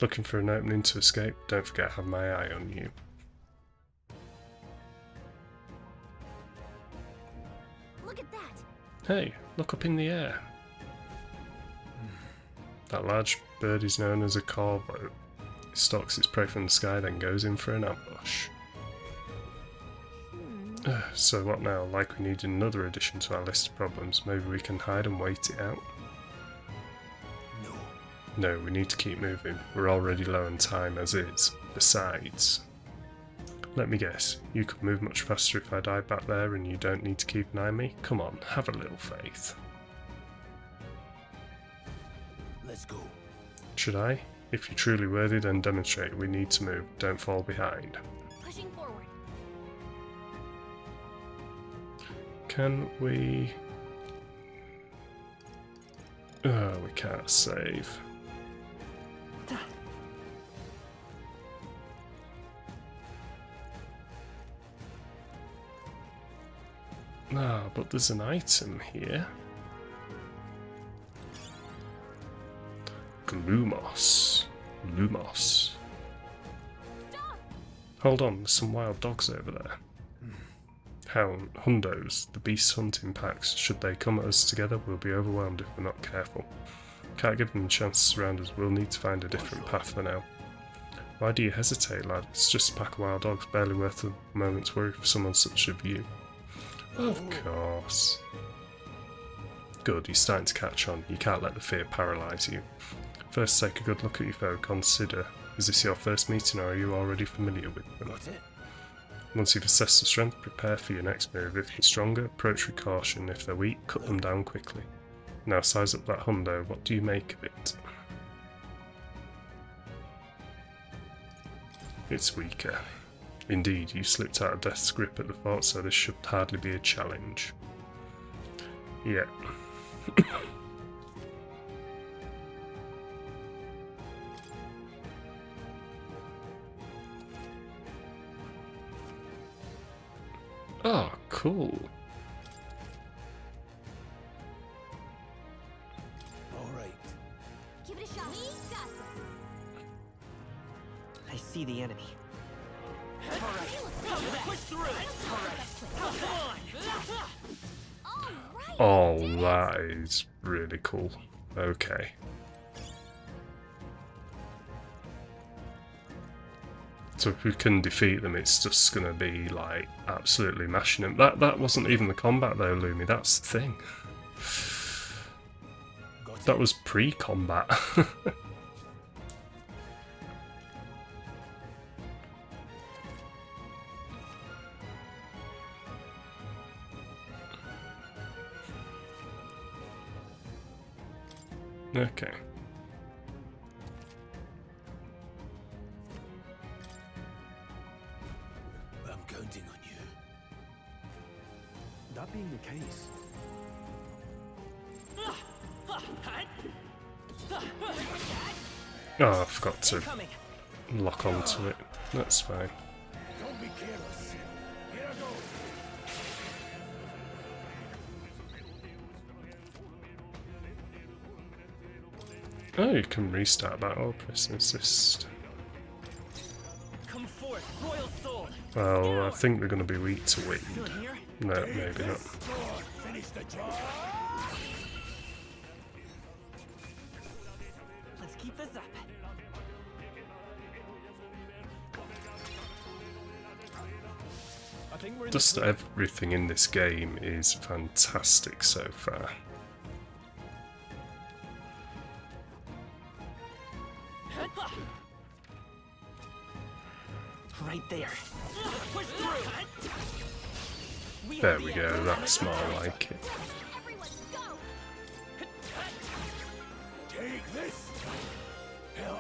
Looking for an opening to escape? Don't forget I have my eye on you. Look at that! Hey, look up in the air. That large bird is known as a corvo. It stalks its prey from the sky, then goes in for an ambush. So what now? Like we need another addition to our list of problems. Maybe we can hide and wait it out? No, we need to keep moving. We're already low on time as is. Besides, let me guess, you could move much faster if I died back there and you don't need to keep an eye on me? Come on, have a little faith. Let's go. Should I? If you're truly worthy, then demonstrate. We need to move. Don't fall behind. Pushing forward. Can we... Oh, we can't save. Ah, but there's an item here. Glumos. Lumos. Hold on, there's some wild dogs over there. Hundos, the beast hunting packs. Should they come at us together, we'll be overwhelmed if we're not careful. Can't give them a chance to surround us, we'll need to find a different path for now. Why do you hesitate, lad? It's just a pack of wild dogs, barely worth a moment's worry for someone such as you. Of course. Good, you're starting to catch on. You can't let the fear paralyse you. First, take a good look at your foe. Consider, is this your first meeting or are you already familiar with them? Once you've assessed the strength, prepare for your next move. If they're stronger, approach with caution. If they're weak, cut them down quickly. Now size up that hundo. What do you make of it? It's weaker. Indeed, you slipped out of death's grip at the fort, so this should hardly be a challenge. Yeah. Oh, cool. All right. Give it a shot. I see the enemy. Push through. Oh, that is really cool. Okay. So if we can defeat them, it's just gonna be like absolutely mashing them. That wasn't even the combat though, Lumi. That's the thing. That was pre-combat. Okay. I'm counting on you. That being the case, Oh, I forgot to lock onto it. That's fine. Don't be careless. Here I go. Oh, you can restart battle. Press assist. Come forth, royal soul. Well, I think they're going to be weak to wind. No, maybe not. Finish the job. Let's keep this up. I think we're in Just everything in this game is fantastic so far. Right there. Push through. There we go, that's more like it. Take this. Hell,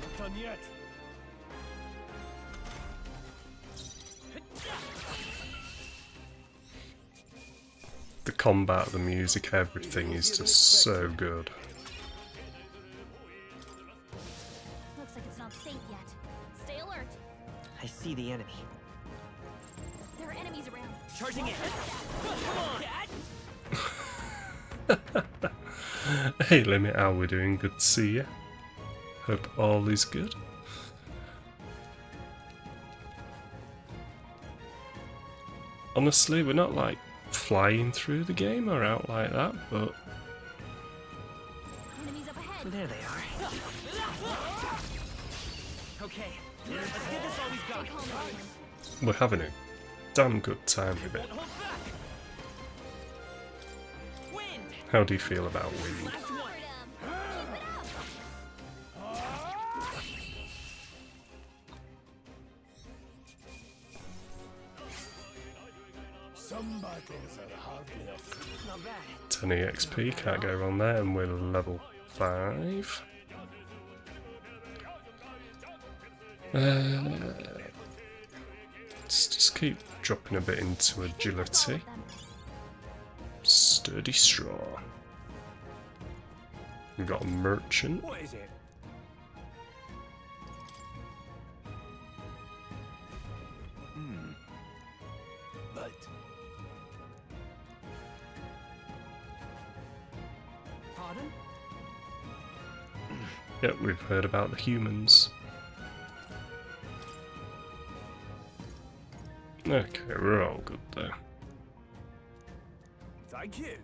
not done yet. The combat, the music, everything is just so good. Looks like it's not safe yet. Stay alert. I see the enemy. There are enemies around. Charging in. Come on. Hey Limit, how we doing? Good to see you. Hope all is good. Honestly, we're not like flying through the game or out like that, but Enemies up ahead. There they are. Okay, let's give this all we've got. we're having a damn good time with it. Wind. How do you feel about wind? Somebody 10 EXP, can't go wrong there, and we're level 5. Let's just keep dropping a bit into agility. Sturdy straw. We've got a merchant. What is it? But Pardon? Yep, we've heard about the humans. Okay, we're all good there. Thank you.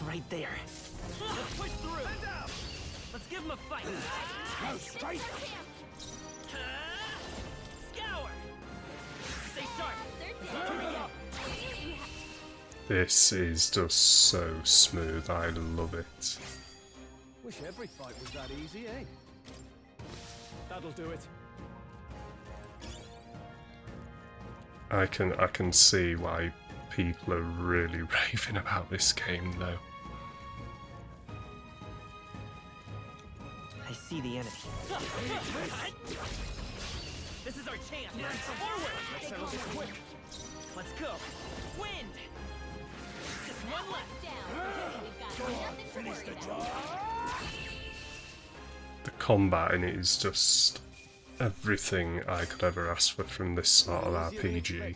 Right there. Let's push through. Let's give him a fight. go straight. Scour. Stay sharp. This is just so smooth, I love it. Wish every fight was that easy, eh? That'll do it. I can see why people are really raving about this game though. I see the enemy. This is our chance. Forward. Let's settle this quick. Let's go. Wind. Just one left. Finish the job. The combat in it is just everything I could ever ask for from this sort of RPG. There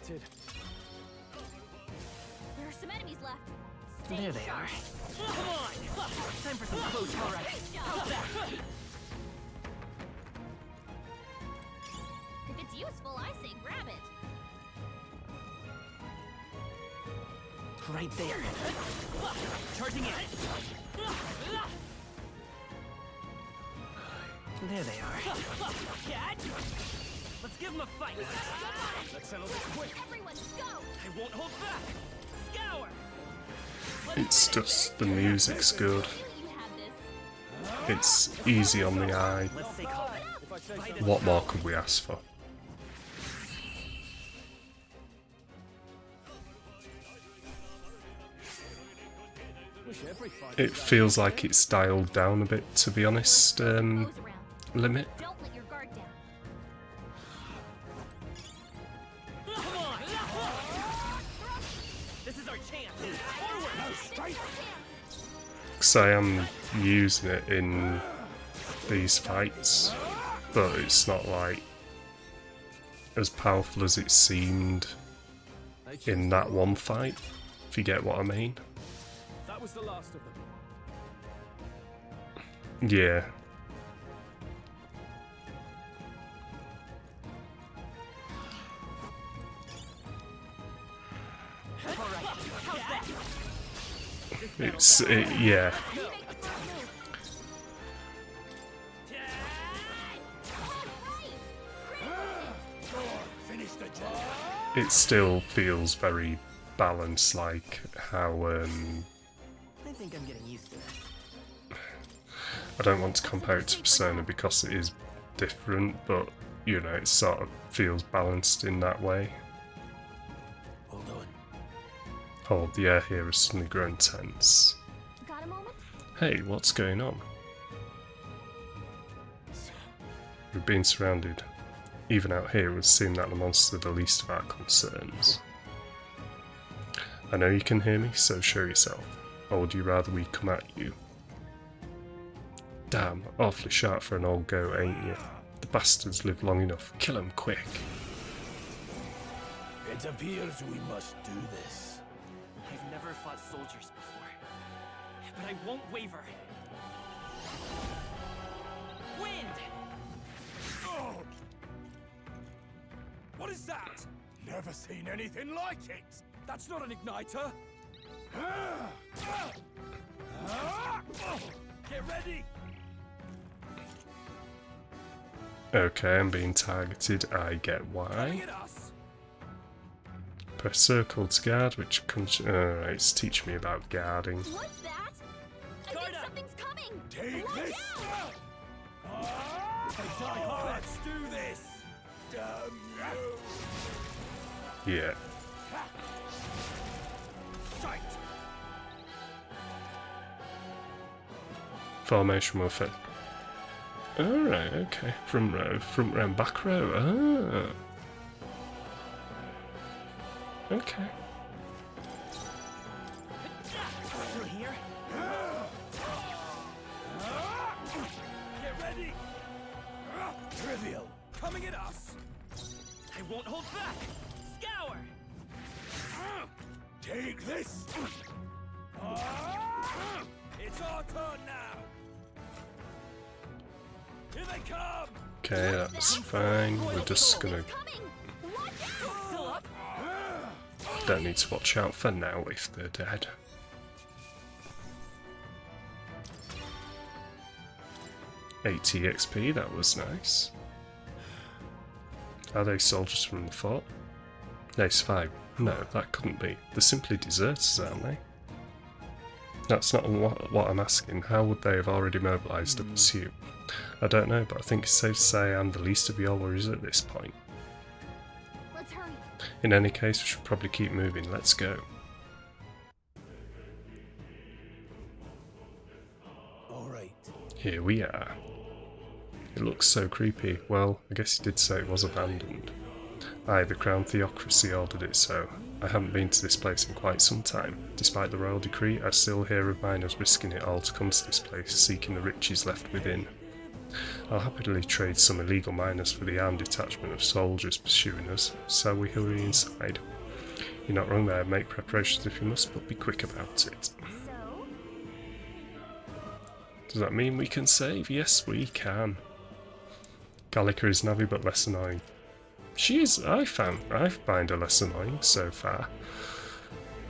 are some enemies left. There they are. Come on. Time for some close combat. How's that? If it's useful, I say grab it. Right there. Charging in. There they are. Cat. Let's give him a fight. Let's settle this quick. Everyone, go! I won't hold back. Scour. It's just, the music's good. It's easy on the eye. Let's stay calm. What more could we ask for? It feels like it's dialed down a bit, to be honest, Limit. Don't let your guard down. Come on. This is our chance. Forward. Straight. Because I am using it in these fights, but it's not like as powerful as it seemed in that one fight, if you get what I mean. That was the last of them. Yeah. Yeah. It still feels very balanced, like how I think I'm getting used to this. I don't want to compare it to Persona because it is different, but you know, it sort of feels balanced in that way. Hold on. Oh, the air here has suddenly grown tense. Got a moment? Hey, what's going on? We've been surrounded. Even out here, it would seem that the monsters are the least of our concerns. I know you can hear me, so show yourself. Or would you rather we come at you? Damn, awfully sharp for an old goat, ain't you? The bastards live long enough. Kill 'em quick. It appears we must do this. I've never fought soldiers before, but I won't waver. Wind. What is that? Never seen anything like it. That's not an igniter. Get ready. Okay, I'm being targeted. I get why. Press circle to guard, which comes. Alright, it's teaching me about guarding. What's that? I think something's coming! Take Watch this. out! Let's do this. Yeah. Formation will fit. Alright, okay. Front row, and back row. Ah. Okay. Through here. Get ready. Trivial. Coming at us. I won't hold back. Scour. Take this. It's our turn now. Here they come. Okay, that's fine. We're just gonna... Still up? Don't need to watch out for now if they're dead. $80 XP, that was nice. Are they soldiers from the fort? Nice 5. No, that couldn't be. They're simply deserters, aren't they? That's not what I'm asking. How would they have already mobilised a pursuit? I don't know, but I think it's safe to say I'm the least of your worries at this point. Let's hurry. In any case, we should probably keep moving. Let's go. Alright. Here we are. It looks so creepy. Well, I guess he did say it was abandoned. Aye, the Crown Theocracy ordered it so. I haven't been to this place in quite some time. Despite the royal decree, I still hear of miners risking it all to come to this place, seeking the riches left within. I'll happily trade some illegal miners for the armed detachment of soldiers pursuing us, so we hurry inside. You're not wrong there, make preparations if you must, but be quick about it. Does that mean we can save? Yes, we can. Gallica is navvy but less annoying. She is, I find her less annoying so far.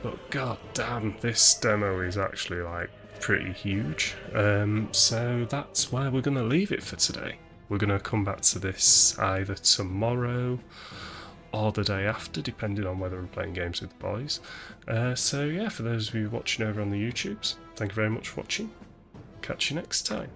But god damn, this demo is actually like pretty huge. So that's where we're going to leave it for today. We're going to come back to this either tomorrow or the day after, depending on whether I'm playing games with the boys. So yeah, for those of you watching over on the YouTubes, thank you very much for watching. Catch you next time.